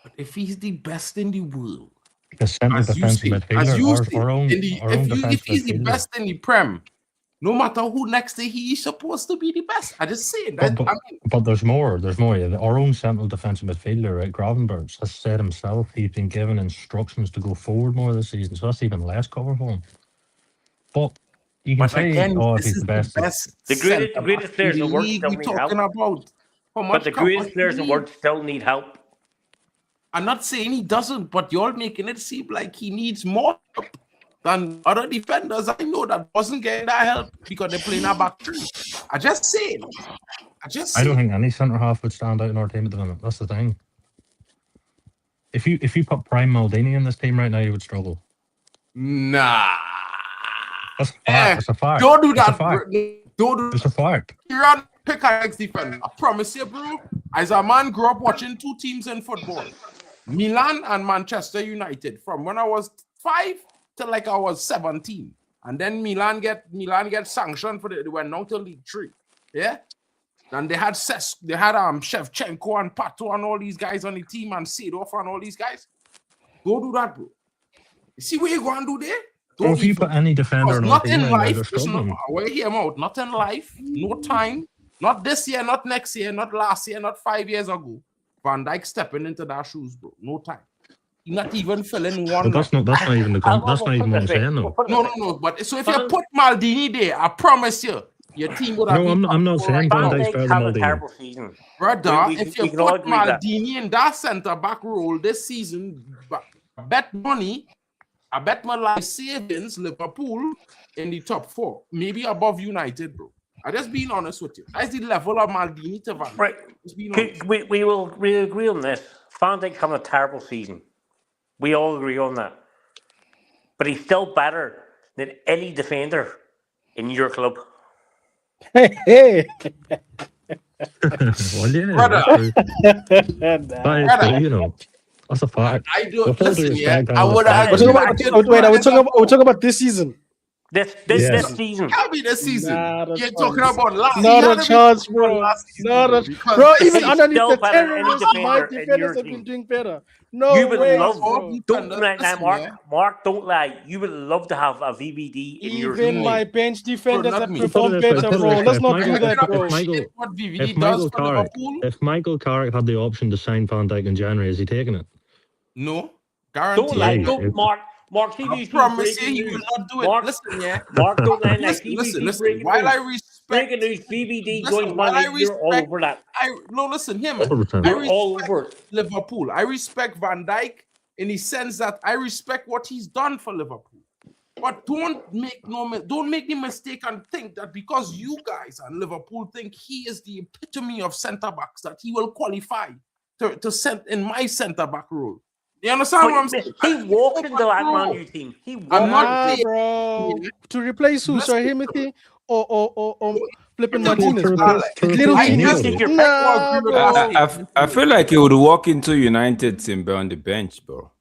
Speaker 1: But if he's the best in the world,
Speaker 3: The centre defensive midfielder, our own
Speaker 1: if he's the
Speaker 3: midfielder.
Speaker 1: best in the Prem, no matter who next to he's supposed to be the best. I just say it.
Speaker 3: But there's more. There's more. Yeah. Our own central defensive midfielder, right, Gravenberch, has said himself he's been given instructions to go forward more this season, so that's even less cover for him. But you can say,
Speaker 1: again,
Speaker 3: if
Speaker 1: this
Speaker 3: he's
Speaker 1: is
Speaker 3: the best.
Speaker 4: The greatest players in the world
Speaker 1: league
Speaker 4: still
Speaker 1: we're
Speaker 4: need
Speaker 1: talking
Speaker 4: help.
Speaker 1: about.
Speaker 4: But the greatest players in the world still need help.
Speaker 1: I'm not saying he doesn't, but you're making it seem like he needs more help than other defenders. I know that wasn't getting that help because they're playing our back three. I just saying.
Speaker 3: I don't think any centre half would stand out in our team at the moment. That's the thing. If you put Prime Maldini in this team right now, you would struggle.
Speaker 1: Nah.
Speaker 3: That's a fact. That's a fact.
Speaker 1: Don't do
Speaker 3: It's a
Speaker 1: that,
Speaker 3: fact.
Speaker 1: bro. Don't do
Speaker 3: It's a fact.
Speaker 1: Iran pick our next defender. I promise you, bro. As a man grew up watching two teams in football, Milan and Manchester United, from when I was 5 till like I was 17. And then Milan get sanctioned for they went down to League 3. Yeah? And they had Shevchenko and Pato and all these guys on the team and Seedorf and all these guys. Go do that, bro. You see what you going to do there?
Speaker 3: Well, if you put any defender in our
Speaker 1: Not
Speaker 3: team,
Speaker 1: in
Speaker 3: right now,
Speaker 1: life.
Speaker 3: they're struggling.
Speaker 1: Wait, hear him out. Not in life. No time. Not this year. Not next year. Not last year. Not 5 years ago. Van Dijk stepping into that shoes, bro. No time. He's not even filling one.
Speaker 3: But that's not even what I'm saying, though.
Speaker 1: No. But so if you put Maldini there, I promise you, your team would have.
Speaker 3: No, I'm not saying Van Dijk's better than
Speaker 4: have a
Speaker 3: Maldini.
Speaker 4: terrible season.
Speaker 1: Brother,
Speaker 4: We
Speaker 1: if you
Speaker 4: can all
Speaker 1: put
Speaker 4: agree that.
Speaker 1: Maldini in that centre back role this season, I bet money, I bet my life savings, Liverpool in the top 4, maybe above United, bro. I'm just being honest with you. That's the level of Maldini to Van Dijk.
Speaker 4: Right.
Speaker 1: Just being honest.
Speaker 4: We agree on this. Van Dijk having a terrible season. We all agree on that. But he's still better than any defender in your club.
Speaker 2: Hey.
Speaker 3: Well, yeah,
Speaker 1: Brother.
Speaker 3: that is, you know, that's a fact.
Speaker 1: I do.
Speaker 3: With all due
Speaker 1: Listen, yeah.
Speaker 3: respect,
Speaker 1: I would have.
Speaker 2: We're talking about this season.
Speaker 4: This
Speaker 3: Yes.
Speaker 4: season.
Speaker 1: Can't be this season.
Speaker 2: Not a
Speaker 1: You're
Speaker 2: chance.
Speaker 1: talking about last.
Speaker 2: Not
Speaker 1: you
Speaker 2: a
Speaker 1: gotta be
Speaker 2: chance,
Speaker 1: talking about
Speaker 2: bro.
Speaker 1: last season,
Speaker 2: Not a
Speaker 1: because
Speaker 2: bro. Even
Speaker 4: he's
Speaker 2: underneath
Speaker 4: still
Speaker 2: the
Speaker 4: better than any
Speaker 2: terrorists, my
Speaker 4: defender in
Speaker 2: defenders
Speaker 4: your
Speaker 2: have
Speaker 4: team.
Speaker 2: been doing better. No
Speaker 4: You would
Speaker 2: way,
Speaker 4: love.
Speaker 2: bro.
Speaker 4: Don't lie,
Speaker 1: Listen,
Speaker 4: Mark.
Speaker 1: yeah.
Speaker 4: Mark, don't lie. You would love to have a VVD in your
Speaker 2: Even
Speaker 4: team.
Speaker 2: my bench defenders
Speaker 1: not
Speaker 2: have
Speaker 1: me.
Speaker 2: performed
Speaker 3: Put it this way,
Speaker 2: better,
Speaker 3: put it
Speaker 2: bro.
Speaker 3: this
Speaker 2: Let's
Speaker 3: way.
Speaker 2: not do that, bro.
Speaker 1: What VVD
Speaker 3: If
Speaker 1: does
Speaker 3: Michael
Speaker 1: for
Speaker 3: Carrick,
Speaker 1: Liverpool?
Speaker 3: if Michael Carrick had the option to sign Van Dijk in January, is he taking it?
Speaker 1: No,
Speaker 4: Don't lie.
Speaker 1: guarantee.
Speaker 3: Yeah,
Speaker 4: Don't, Mark.
Speaker 1: I
Speaker 4: TV's
Speaker 1: promise you,
Speaker 4: breaking
Speaker 1: he will
Speaker 4: news.
Speaker 1: not do it.
Speaker 4: Mark,
Speaker 1: Listen, yeah.
Speaker 4: Mark, don't lie. Like
Speaker 1: Listen.
Speaker 4: TV's breaking
Speaker 1: While
Speaker 4: news.
Speaker 1: I respect,
Speaker 4: Breaking news. VVD
Speaker 1: listen,
Speaker 4: joins
Speaker 1: while
Speaker 4: Man
Speaker 1: I
Speaker 4: United. You're all
Speaker 1: respect,
Speaker 4: over that.
Speaker 1: listen, here, man.
Speaker 3: 100%.
Speaker 1: I
Speaker 4: You're all
Speaker 1: respect
Speaker 4: over it.
Speaker 1: Liverpool. I respect Van Dijk in the sense that I respect what he's done for Liverpool. But don't make the mistake and think that because you guys and Liverpool think he is the epitome of centre backs that he will qualify to send in my centre back role. You understand what I'm saying?
Speaker 4: He walked into that Man U team. He walked.
Speaker 1: I'm not
Speaker 2: Nah,
Speaker 1: saying-
Speaker 2: bro. To replace who? Sorry, Timothy or flipping
Speaker 1: To
Speaker 2: Martinez,
Speaker 1: replace
Speaker 2: bro.
Speaker 1: Alex.
Speaker 2: Little
Speaker 1: I
Speaker 2: things.
Speaker 1: just
Speaker 4: think you're
Speaker 2: Nah, bro.
Speaker 6: I feel like he would walk into United team on the bench, bro.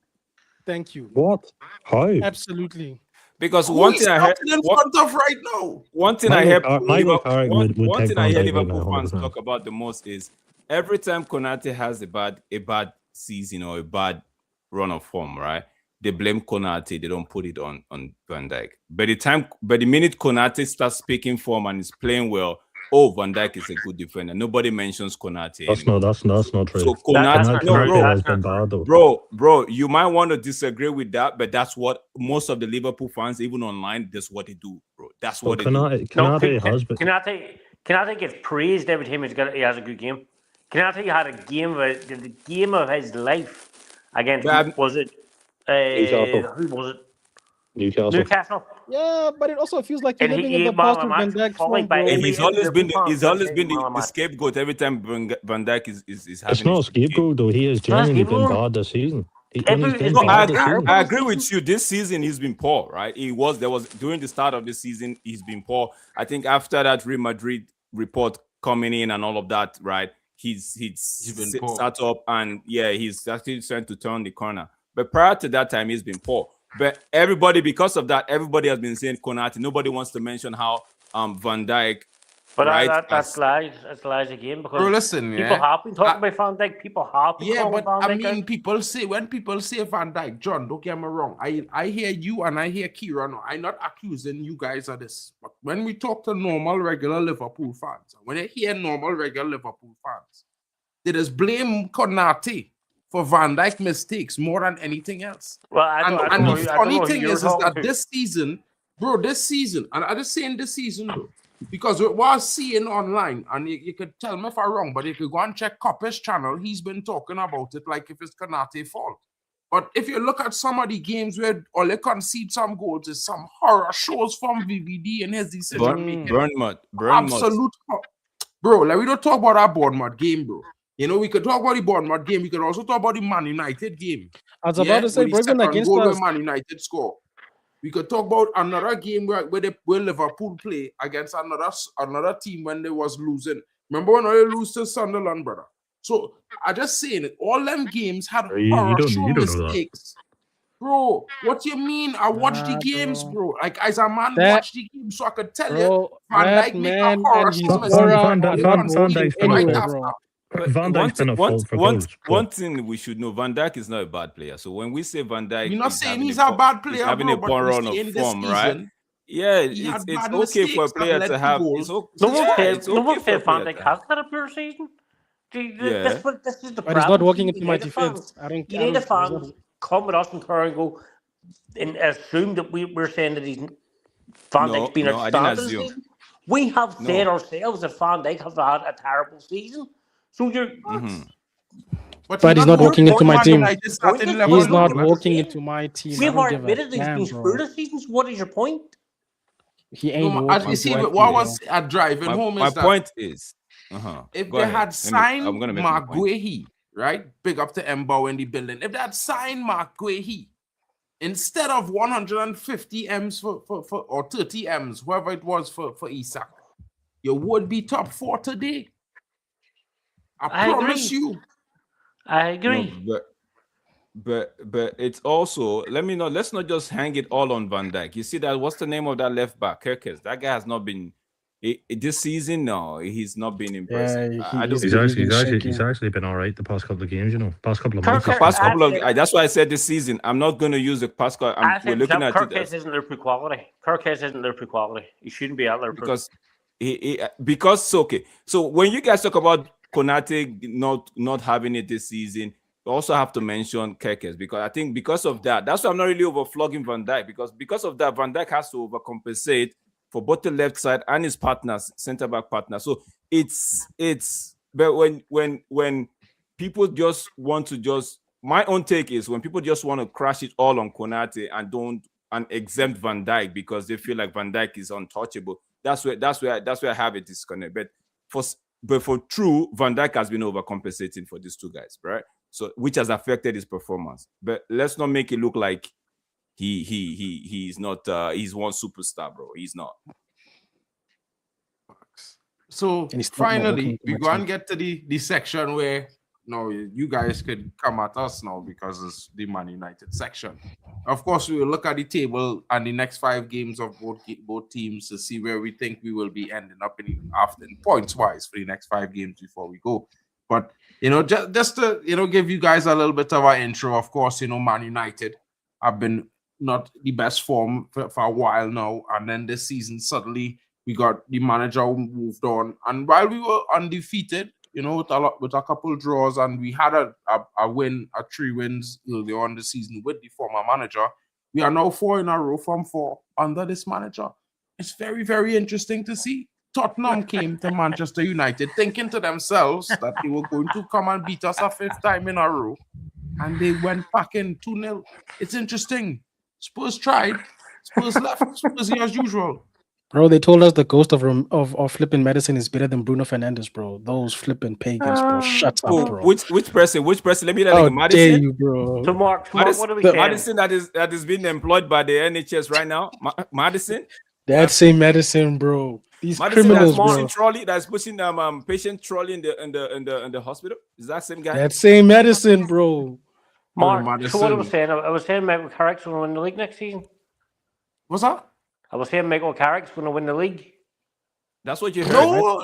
Speaker 2: Thank you.
Speaker 3: What? How?
Speaker 2: Absolutely.
Speaker 6: Because
Speaker 1: Who
Speaker 6: one
Speaker 1: he's
Speaker 6: thing I heard,
Speaker 1: starting in front of right now.
Speaker 6: one thing I hear
Speaker 3: Michael Carrick would
Speaker 6: one
Speaker 3: take
Speaker 6: thing I
Speaker 3: Van
Speaker 6: hear
Speaker 3: Dijk right
Speaker 6: Liverpool
Speaker 3: now,
Speaker 6: fans
Speaker 3: 100%.
Speaker 6: talk about the most is every time Konate has a bad season or a bad run of form, right? They blame Konate. They don't put it on Van Dijk. By the minute Konate starts speaking form and is playing well, oh, Van Dijk is a good defender. Nobody mentions Konate.
Speaker 3: That's
Speaker 6: anymore.
Speaker 3: not true.
Speaker 6: So Konate,
Speaker 3: Konate has been bad though.
Speaker 6: bro, you might want to disagree with that, but that's what most of the Liverpool fans, even online, that's what they do, bro. That's what they do.
Speaker 3: Konate has been.
Speaker 4: Konate gets praised every time he has a good game. Konate had the game of his life against
Speaker 6: But
Speaker 4: who was it?
Speaker 3: Newcastle.
Speaker 4: Who was it?
Speaker 3: Newcastle.
Speaker 2: Yeah, but it also feels like you're
Speaker 4: And
Speaker 2: living
Speaker 4: he
Speaker 2: in the
Speaker 4: ate man of
Speaker 2: past
Speaker 4: the
Speaker 2: with Van
Speaker 4: match,
Speaker 2: Dijk's
Speaker 4: followed
Speaker 2: form,
Speaker 4: by
Speaker 2: bro.
Speaker 6: And
Speaker 4: every-
Speaker 6: he's always been the
Speaker 4: Man of the
Speaker 6: scapegoat every time Van Dijk is having.
Speaker 3: It's not a scapegoat though. He has genuinely been
Speaker 4: scapegoat.
Speaker 3: bad this season. He's
Speaker 4: Every-
Speaker 3: been
Speaker 6: No,
Speaker 3: bad this season.
Speaker 6: I agree with you. This season he's been poor, right? There was during the start of the season he's been poor. I think after that Real Madrid report coming in and all of that, right? He's
Speaker 1: been poor.
Speaker 6: sat up and yeah, he's actually trying to turn the corner. But prior to that time, he's been poor. But everybody, because of that, everybody has been saying Konate. Nobody wants to mention how Van Dijk.
Speaker 4: But
Speaker 6: Right,
Speaker 4: that's lies. That's lies again because
Speaker 1: Bro, listen,
Speaker 4: people
Speaker 1: yeah.
Speaker 4: have been talking about Van Dijk. People have been
Speaker 1: Yeah,
Speaker 4: calling
Speaker 1: but
Speaker 4: Van
Speaker 1: I
Speaker 4: Dijk
Speaker 1: mean,
Speaker 4: out.
Speaker 1: when people say Van Dijk, John, don't get me wrong. I hear you and I hear Kieran. I'm not accusing you guys of this. But when we talk to normal, regular Liverpool fans, when they hear normal, regular Liverpool fans, they just blame Konate for Van Dijk mistakes more than anything else.
Speaker 4: Well, I don't
Speaker 1: And
Speaker 4: know.
Speaker 1: the
Speaker 4: I don't
Speaker 1: funny
Speaker 4: know who
Speaker 1: thing
Speaker 4: you're
Speaker 1: is
Speaker 4: talking
Speaker 1: that
Speaker 4: to.
Speaker 1: this season, and I'm just saying this season, bro, Because what I was seeing online, and you could tell me if I'm wrong, but if you go and check Copper's channel, he's been talking about it like if it's Konate's fault. But if you look at some of the games where all they concede some goals is some horror shows from VVD and his decision making.
Speaker 6: Bournemouth.
Speaker 1: Absolute. Bro, like we don't talk about our Bournemouth game, bro. You know, we could talk about the Bournemouth game. We could also talk about the Man United game.
Speaker 2: I was about to say, bro, even against us.
Speaker 1: Man United score. We could talk about another game where Liverpool play against another team when they was losing. Remember when they lose to Sunderland, brother? So I just saying it. All them games had horror show mistakes. Bro, what you mean? I watched the games, bro. Like as a man, watch the game so I could tell you.
Speaker 2: Van Dijk make a horror show mistake.
Speaker 3: Van Dijk's been a fault for goals.
Speaker 6: One thing we should know: Van Dijk is not a bad player. So when we say Van Dijk,
Speaker 1: we're not saying he's a bad player,
Speaker 6: he's having a poor run of form, right? Yeah, it's okay for a player to have.
Speaker 4: No one said Van Dijk has had a poor season. This is the problem.
Speaker 2: But he's not walking into my defense.
Speaker 4: You need a fan come with us and go and assume that we're saying that Van Dijk's been outstanding. We have said ourselves that Van Dijk has had a terrible season. So you're.
Speaker 2: But he's not walking into my team. He's not walking into my team.
Speaker 4: We've already admitted he's been screwed this season. So what is your point?
Speaker 2: He ain't.
Speaker 1: As you see, what was at driving home
Speaker 6: is
Speaker 1: that. My
Speaker 6: point is,
Speaker 1: if they had signed Mark Guehi, right? Big up to Mbo in the building. If they had signed Mark Guehi instead of 150 M's for or 30 M's, whoever it was for Isak, you would be top 4 today. I promise you.
Speaker 4: I agree.
Speaker 6: No, but it's also let's not just hang it all on Van Dijk. You see that? What's the name of that left back? Kerkez. That guy has not been this season. No, he's not been impressive.
Speaker 3: He's actually been all right the past couple of games. You know, past couple of months.
Speaker 6: That's why I said this season. I'm not going to use the past. We're looking at
Speaker 4: Kerkez isn't Liverpool quality. Kerkez isn't Liverpool quality. He shouldn't be at Liverpool
Speaker 6: because okay. So when you guys talk about Konate not having it this season, you also have to mention Kerkez, because I think because of that, that's why I'm not really overflogging Van Dijk, because of that, Van Dijk has to overcompensate for both the left side and his partners, centre back partner. So but when people just want to my own take is when people just want to crash it all on Konate and exempt Van Dijk because they feel like Van Dijk is untouchable. That's where I have a disconnect. But for true, Van Dijk has been overcompensating for these two guys, right? So which has affected his performance. But let's not make it look like he's not he's one superstar, bro. He's not.
Speaker 1: So finally, we go and get to the section where you guys could come at us now because it's the Man United section. Of course, we will look at the table and the next 5 games of both teams to see where we think we will be ending up in points wise for the next 5 games before we go. But just to give you guys a little bit of an intro. Of course, Man United have been not the best form for a while now, and then this season suddenly we got the manager who moved on, and while we were undefeated, with a couple draws, and we had a win, 3 wins earlier on the season with the former manager. We are now 4 in a row from 4 under this manager. It's very, very interesting to see. Tottenham came to Manchester United thinking to themselves that they were going to come and beat us a 5th time in a row, and they went back in 2-0. It's interesting. Spurs tried. Spurs left. Spurs as usual.
Speaker 2: Bro, they told us the ghost of flipping medicine is better than Bruno Fernandes, bro. Those flipping pagans, bro. Shut up, bro.
Speaker 6: Which person? Let me know.
Speaker 2: How dare you, bro?
Speaker 4: So Mark, what are we saying?
Speaker 6: Madison that is being employed by the NHS right now. Madison?
Speaker 2: That same medicine, bro. These
Speaker 6: Madison
Speaker 2: criminals, bro.
Speaker 6: That's pushing patient trolley in the hospital. Is that same guy?
Speaker 2: That same medicine, bro.
Speaker 4: Mark, so what I was saying Michael Carrick's going to win the league next season.
Speaker 1: What's that?
Speaker 4: I was saying Michael Carrick's going to win the league.
Speaker 6: That's what you heard.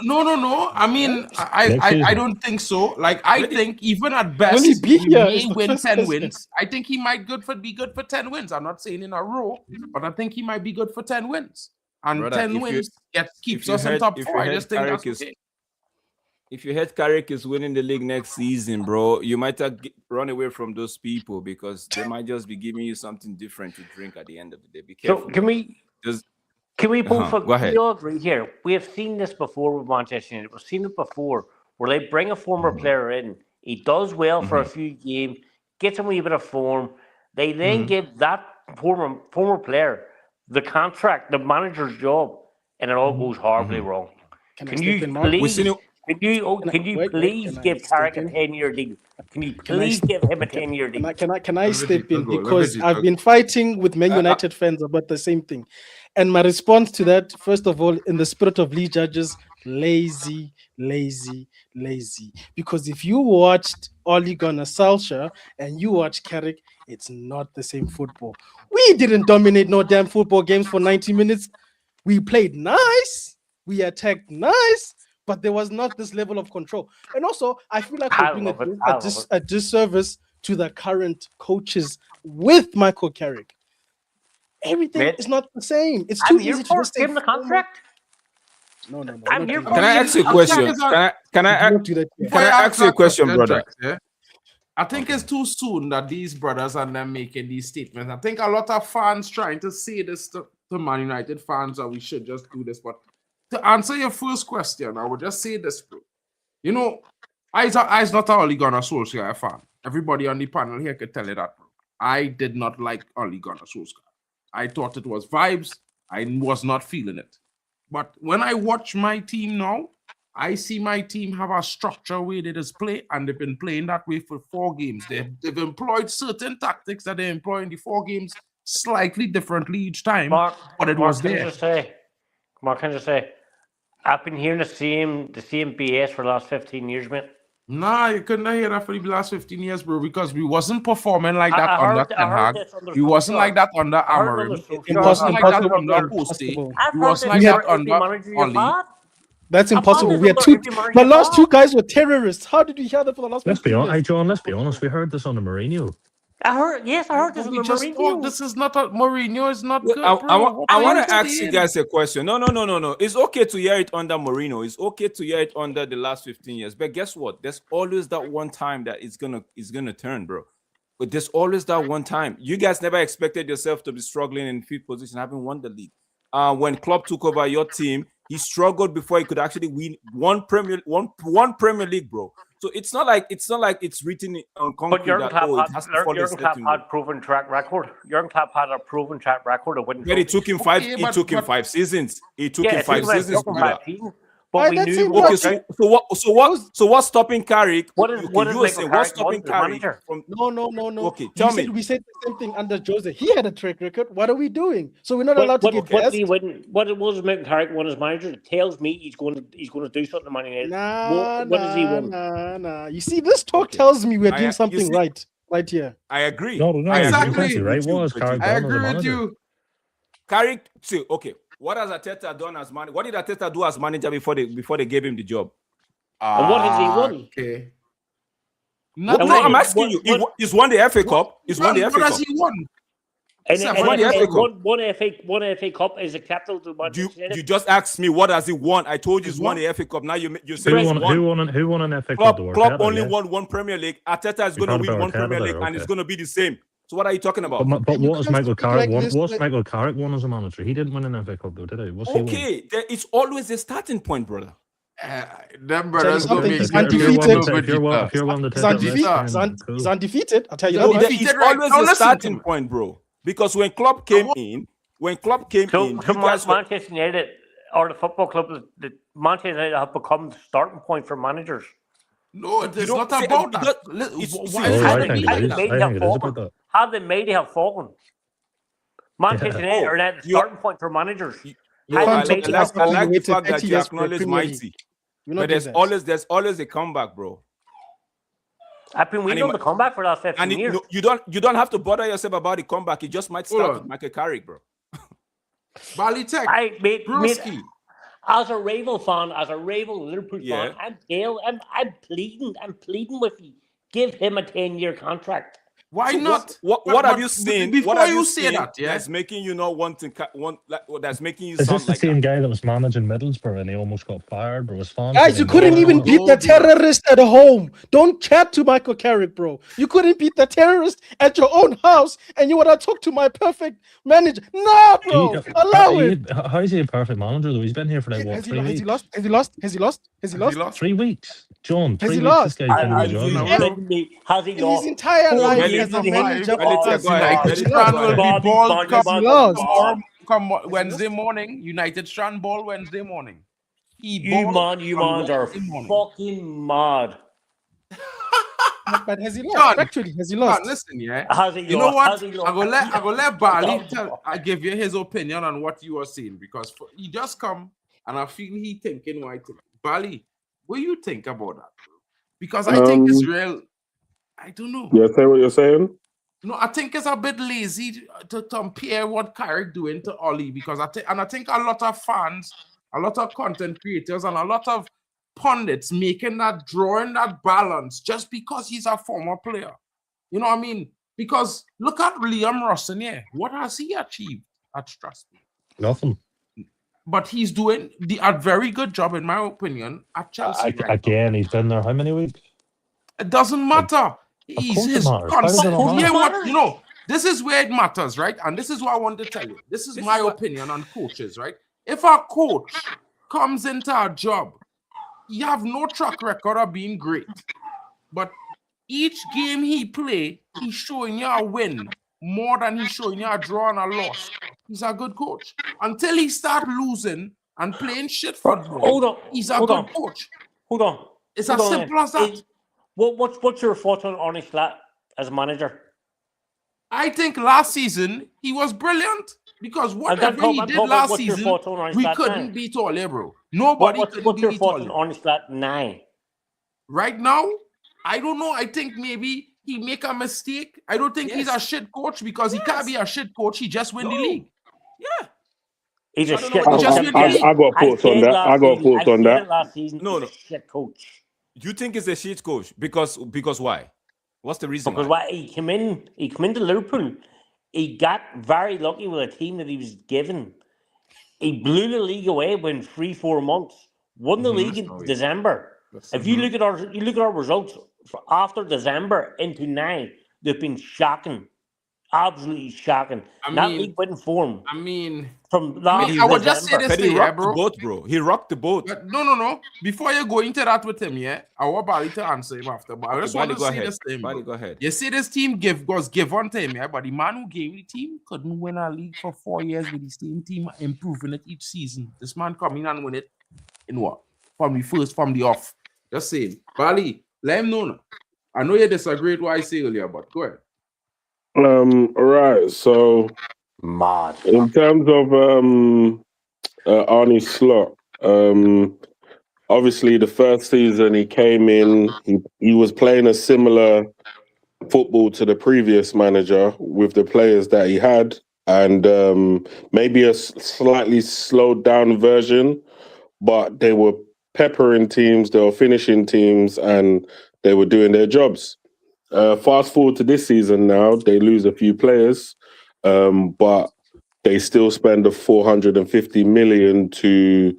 Speaker 1: No. I mean, I don't think so. Like, I think even at best, he may win 10 wins. I think he might be good for 10 wins. I'm not saying in a row, but I think he might be good for 10 wins. And brother, 10 wins keeps us in top 4. I just think that's okay.
Speaker 6: If you heard Carrick is winning the league next season, bro, you might have run away from those people because they might just be giving you something different to drink at the end of the day. Be careful.
Speaker 4: So can Can we both
Speaker 6: Go ahead.
Speaker 4: we all agree here? We have seen this before with Manchester United. We've seen it before where they bring a former player in. He does well for a few games, gets a wee bit of form. They then give that former player the contract, the manager's job, and it all goes horribly wrong. Can you please give Carrick a 10-year deal? Can you please give him a 10-year deal?
Speaker 2: Can I step in? Because I've been fighting with Man United fans about the same thing. And my response to that, first of all, in the spirit of Lee Judges, lazy. Because if you watched Ole Gunnar Solskjaer and you watch Carrick, it's not the same football. We didn't dominate no damn football games for 90 minutes. We played nice. We attacked nice. But there was not this level of control. And also, I feel like we're doing a disservice to the current coaches with Michael Carrick. Everything is not the same. It's too easy to just
Speaker 4: give him the contract.
Speaker 2: No.
Speaker 4: I'm here
Speaker 6: Can I ask you a question? Can I ask you a question, brother?
Speaker 1: I think it's too soon that these brothers and them making these statements. I think a lot of fans trying to say this to Man United fans that we should just do this. But to answer your first question, I would just say this, bro. You know, I's not a Ole Gunnar Solskjaer fan. Everybody on the panel here could tell you that, bro. I did not like Ole Gunnar Solskjaer. I thought it was vibes. I was not feeling it. But when I watch my team now, I see my team have a structure where they just play, and they've been playing that way for 4 games. They've employed certain tactics that they employ in the 4 games slightly differently each time, but it was there.
Speaker 4: Mark, can I just say, I've been hearing the same BS for the last 15 years, mate.
Speaker 1: Nah, you couldn't hear that for the last 15 years, bro, because we wasn't performing like that under Ten Hag. We wasn't like that under Amorim. It wasn't like that under Jose. It wasn't like that under Oli.
Speaker 2: That's impossible. We had my last 2 guys were terrorists. How did you hear that for the last?
Speaker 3: Let's be honest, John. Let's be honest. We heard this on the Mourinho.
Speaker 4: I heard this on the Mourinho.
Speaker 1: This is not a Mourinho. Is not good, bro.
Speaker 6: I want to ask you guys a question. No. It's okay to hear it under Mourinho. It's okay to hear it under the last 15 years. But guess what? There's always that one time that it's gonna turn, bro. But there's always that one time. You guys never expected yourself to be struggling in 5th position, having won the league. When Klopp took over your team, he struggled before he could actually win one Premier League, bro. So it's not like it's written on concrete.
Speaker 4: But Jurgen Klopp had proven track record. Jurgen Klopp had a proven track record of winning.
Speaker 6: But it took him 5. It took him 5 seasons. It took him 5 seasons to do that.
Speaker 4: But we knew.
Speaker 6: Okay, so what's stopping Carrick?
Speaker 4: What's stopping
Speaker 6: Carrick from?
Speaker 2: No.
Speaker 6: Okay, tell me.
Speaker 2: We said the same thing under Jose. He had a track record. What are we doing? So we're not allowed to get gassed.
Speaker 4: What it was Michael Carrick won as manager? It tells me he's going to do something to Man United. What does he want?
Speaker 2: Nah. You see, this talk tells me we're doing something right here.
Speaker 6: I agree.
Speaker 3: No,
Speaker 1: exactly.
Speaker 3: Right? I agree with you.
Speaker 6: Carrick, okay. What has Arteta done as manager? What did Arteta do as manager before they gave him the job?
Speaker 4: And what has he won?
Speaker 1: Okay.
Speaker 6: No, I'm asking you. He's won the FA Cup. He's won the FA Cup.
Speaker 1: What has he won?
Speaker 4: One FA Cup is acceptable to Manchester United.
Speaker 6: You just asked me what has he won. I told you he's won the FA Cup. Now you say
Speaker 3: who won an FA Cup?
Speaker 6: Klopp only won 1 Premier League. Arteta is going to win 1 Premier League, and it's going to be the same. So what are you talking about?
Speaker 3: But what has Michael Carrick won? What's Michael Carrick won as a manager? He didn't win an FA Cup though, did he?
Speaker 6: Okay, it's always a starting point, brother.
Speaker 1: Them brothers don't make
Speaker 2: He's undefeated.
Speaker 3: He's
Speaker 2: undefeated. I'll tell you
Speaker 6: that.
Speaker 2: that.
Speaker 6: It's always a starting point, bro. Because when Klopp came in,
Speaker 4: Manchester United or the football club, the Manchester United have become the starting point for managers.
Speaker 1: No, it's not about that.
Speaker 4: How they made it have fallen. Manchester United are now the starting point for managers.
Speaker 6: I like the fact that you acknowledge Mighty. But there's always a comeback, bro.
Speaker 4: I've been waiting on the comeback for the last 15 years.
Speaker 6: You don't have to bother yourself about the comeback. It just might start with Michael Carrick, bro.
Speaker 1: Bally Tech.
Speaker 4: As a Ravel fan, as a Ravel Liverpool fan, I'm pleading with you. Give him a 10-year contract.
Speaker 1: Why
Speaker 6: So
Speaker 1: not?
Speaker 6: What have you seen?
Speaker 1: Before
Speaker 6: What have
Speaker 1: you
Speaker 6: seen
Speaker 1: say that, yeah,
Speaker 6: that's making you not want to that's making you
Speaker 3: Is
Speaker 6: sound
Speaker 3: this the
Speaker 6: like
Speaker 3: same
Speaker 6: that?
Speaker 3: guy that was managing Middlesbrough and he almost got fired, but was fans
Speaker 2: Guys, you couldn't
Speaker 1: No,
Speaker 2: even beat the
Speaker 1: don't do that.
Speaker 2: terrorist at home. Don't chat to Michael Carrick, bro. You couldn't beat the terrorist at your own house, and you would have talked to my perfect manager. Nah, bro. Allow it.
Speaker 3: How is he a perfect manager though? He's been here for like what,
Speaker 2: Has
Speaker 3: 3
Speaker 2: he
Speaker 3: weeks?
Speaker 2: lost? Has he lost? Has he lost? Has he
Speaker 1: Has he
Speaker 2: lost?
Speaker 1: lost?
Speaker 3: 3 weeks, John.
Speaker 2: Has
Speaker 3: 3
Speaker 2: he
Speaker 3: weeks. This
Speaker 2: lost?
Speaker 3: guy's been in
Speaker 4: Are
Speaker 3: the job
Speaker 4: you
Speaker 3: now.
Speaker 1: Bro.
Speaker 4: kidding me? Has he
Speaker 2: In his
Speaker 4: lost?
Speaker 2: entire
Speaker 4: 4
Speaker 2: life
Speaker 4: years
Speaker 2: as a
Speaker 4: in the
Speaker 2: manager
Speaker 4: head.
Speaker 2: of
Speaker 6: Let's
Speaker 2: us,
Speaker 6: go ahead.
Speaker 1: United
Speaker 6: Let's
Speaker 1: Strand
Speaker 6: go
Speaker 1: will be
Speaker 6: ahead.
Speaker 1: ball come
Speaker 2: he
Speaker 1: Wednesday
Speaker 2: lost?
Speaker 1: morning. United Strand ball Wednesday morning.
Speaker 4: You mans are
Speaker 1: Wednesday morning.
Speaker 4: fucking mad.
Speaker 2: But has he lost?
Speaker 1: John,
Speaker 2: Factually, has he
Speaker 1: John,
Speaker 2: lost?
Speaker 1: listen, yeah.
Speaker 4: Has he
Speaker 1: You
Speaker 4: lost?
Speaker 1: know what?
Speaker 4: Has he lost?
Speaker 1: I go let Bali
Speaker 4: No.
Speaker 1: tell. I give you his opinion on what you are saying because he just come and I feel he thinking what I think. Bali, what do you think about that? Because I think it's real. I don't know.
Speaker 7: You say what you're saying?
Speaker 1: No, I think it's a bit lazy to compare what Carrick doing to Ollie because I think a lot of fans, a lot of content creators, and a lot of pundits making drawing that balance just because he's a former player. You know what I mean? Because look at Liam Russon here. What has he achieved at Strasbourg?
Speaker 3: Nothing.
Speaker 1: But he's doing a very good job, in my opinion, at Chelsea.
Speaker 3: Again, he's been there how many weeks?
Speaker 1: It doesn't matter.
Speaker 3: Of course it matters. Why does it not matter?
Speaker 1: Yeah, what you know, this is where it matters, right? And this is what I want to tell you. This is my opinion on coaches, right? If a coach comes into a job, he have no track record of being great, but each game he play, he's showing you a win more than he's showing you a draw and a loss. He's a good coach. Until he start losing and playing shit football, he's a good coach.
Speaker 4: Hold on.
Speaker 1: It's as simple as that.
Speaker 4: What's your thoughts on Arnie Slat as a manager?
Speaker 1: I think last season he was brilliant because whatever he did last season, we couldn't beat Ole, bro. Nobody could beat Ole.
Speaker 4: What's your thoughts on Arnie Slat now?
Speaker 1: Right now, I don't know. I think maybe he make a mistake. I don't think he's a shit coach because he can't be a shit coach. He just win the league. Yeah.
Speaker 4: He's a shit
Speaker 7: coach. I got thoughts on that. I got thoughts on that.
Speaker 4: Last season,
Speaker 6: No.
Speaker 4: Shit coach.
Speaker 6: You think he's a shit coach because why? What's the reason?
Speaker 4: Because he came into Liverpool. He got very lucky with a team that he was given. He blew the league away within 3-4 months. Won the league in December. If you look at our results after December into now, they've been shocking. Absolutely shocking. That league went in form. From last
Speaker 1: I would just say this
Speaker 6: But he rocked
Speaker 1: bro.
Speaker 6: the boat, bro. He rocked the boat.
Speaker 1: But no. Before you go into that with him, yeah, I want Bali to answer him after. But I just want to say this to him.
Speaker 6: Bali, go ahead.
Speaker 1: You see, this team was given to him, yeah, but the man who gave the team couldn't win a league for 4 years with the same team, improving it each season. This man come in and win it in what? From the off. Just saying. Bali, let him know now. I know you disagree with what I say earlier, but go ahead.
Speaker 7: Right. So,
Speaker 4: mad.
Speaker 7: In terms of Arnie Slot, obviously the first season he came in, he was playing a similar football to the previous manager with the players that he had, and maybe a slightly slowed down version, but they were peppering teams, they were finishing teams, and they were doing their jobs. Fast forward to this season now, they lose a few players, but they still spend the 450 million to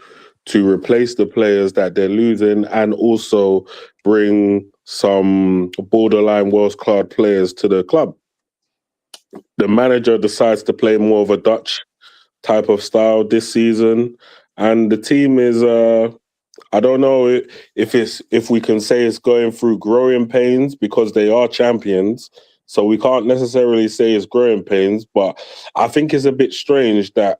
Speaker 7: replace the players that they're losing and also bring some borderline world-class players to the club. The manager decides to play more of a Dutch type of style this season, and the team is I don't know if we can say it's going through growing pains because they are champions. So we can't necessarily say it's growing pains, but I think it's a bit strange that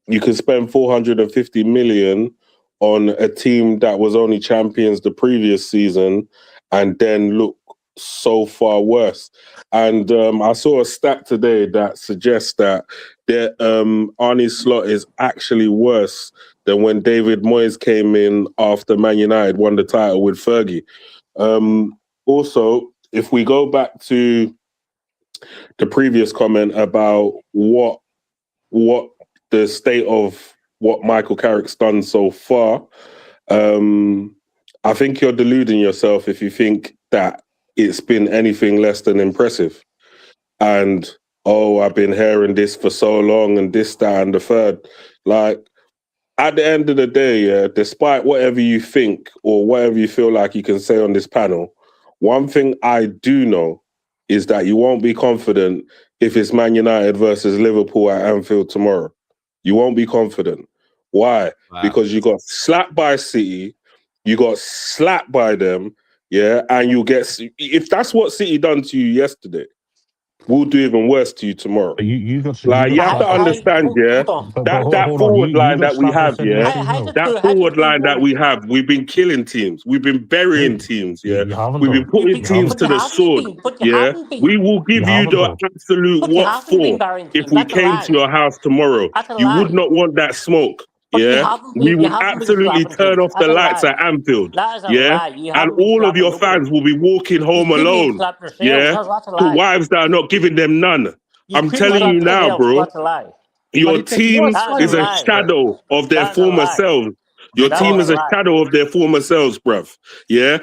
Speaker 7: you can spend 450 million on a team that was only champions the previous season and then look so far worse. And I saw a stat today that suggests that Arnie Slot is actually worse than when David Moyes came in after Man United won the title with Fergie. Also, if we go back to the previous comment about what the state of what Michael Carrick's done so far, I think you're deluding yourself if you think that it's been anything less than impressive. and I've been hearing this for so long and this, that, and the third. Like, at the end of the day, yeah, despite whatever you think or whatever you feel like you can say on this panel, one thing I do know is that you won't be confident if it's Man United versus Liverpool at Anfield tomorrow. You won't be confident. Why?
Speaker 6: Wow.
Speaker 7: Because you got slapped by City, you got slapped by them, yeah, and you get, if that's what City done to you yesterday, we'll do even worse to you tomorrow.
Speaker 3: But you got
Speaker 7: Like, you have to understand, yeah,
Speaker 4: Hold on.
Speaker 7: that
Speaker 3: hold on.
Speaker 7: forward
Speaker 3: You
Speaker 7: line
Speaker 3: got
Speaker 7: that we
Speaker 3: slapped by
Speaker 7: have,
Speaker 3: City
Speaker 7: yeah,
Speaker 3: this season, though.
Speaker 7: that forward line that we have, we've been killing teams. We've been burying teams, yeah.
Speaker 3: You haven't,
Speaker 7: We've
Speaker 3: though.
Speaker 7: been putting
Speaker 3: You
Speaker 7: teams
Speaker 3: haven't.
Speaker 7: to the sword,
Speaker 4: But you
Speaker 7: yeah.
Speaker 4: haven't been.
Speaker 7: We will give
Speaker 3: You
Speaker 7: you
Speaker 3: haven't,
Speaker 7: the
Speaker 3: though.
Speaker 7: absolute
Speaker 4: But you
Speaker 7: what
Speaker 4: haven't been
Speaker 7: for
Speaker 4: burying
Speaker 7: if
Speaker 4: teams.
Speaker 7: we
Speaker 4: That's a
Speaker 7: came
Speaker 4: lie.
Speaker 7: to your house tomorrow.
Speaker 4: That's a
Speaker 7: You
Speaker 4: lie.
Speaker 7: would not want that smoke,
Speaker 4: But
Speaker 7: yeah. We
Speaker 4: you
Speaker 7: will
Speaker 4: haven't been
Speaker 7: absolutely
Speaker 4: slapping
Speaker 7: turn
Speaker 4: teams.
Speaker 7: off the
Speaker 4: That's a
Speaker 7: lights
Speaker 4: lie.
Speaker 7: at Anfield,
Speaker 4: That is a
Speaker 7: yeah.
Speaker 4: lie. You
Speaker 7: And
Speaker 4: haven't been
Speaker 7: all of
Speaker 4: slapping
Speaker 7: your
Speaker 4: nobody.
Speaker 7: fans will be walking home
Speaker 4: You couldn't even
Speaker 7: alone,
Speaker 4: slap yourselves.
Speaker 7: yeah,
Speaker 4: That's a
Speaker 7: to
Speaker 4: lie.
Speaker 7: wives that are not giving them none.
Speaker 4: You
Speaker 7: I'm
Speaker 4: couldn't
Speaker 7: telling
Speaker 4: slap
Speaker 7: you now,
Speaker 4: yourselves.
Speaker 7: bro.
Speaker 4: That's a lie.
Speaker 7: Your
Speaker 2: But it's a
Speaker 7: team
Speaker 2: forced
Speaker 4: That's a
Speaker 7: is a
Speaker 4: lie.
Speaker 7: shadow of their
Speaker 4: That's a
Speaker 7: former
Speaker 4: lie.
Speaker 7: selves. Your
Speaker 4: That's
Speaker 7: team
Speaker 4: a
Speaker 7: is a
Speaker 4: lie.
Speaker 7: shadow of their former selves, bruv. Yeah,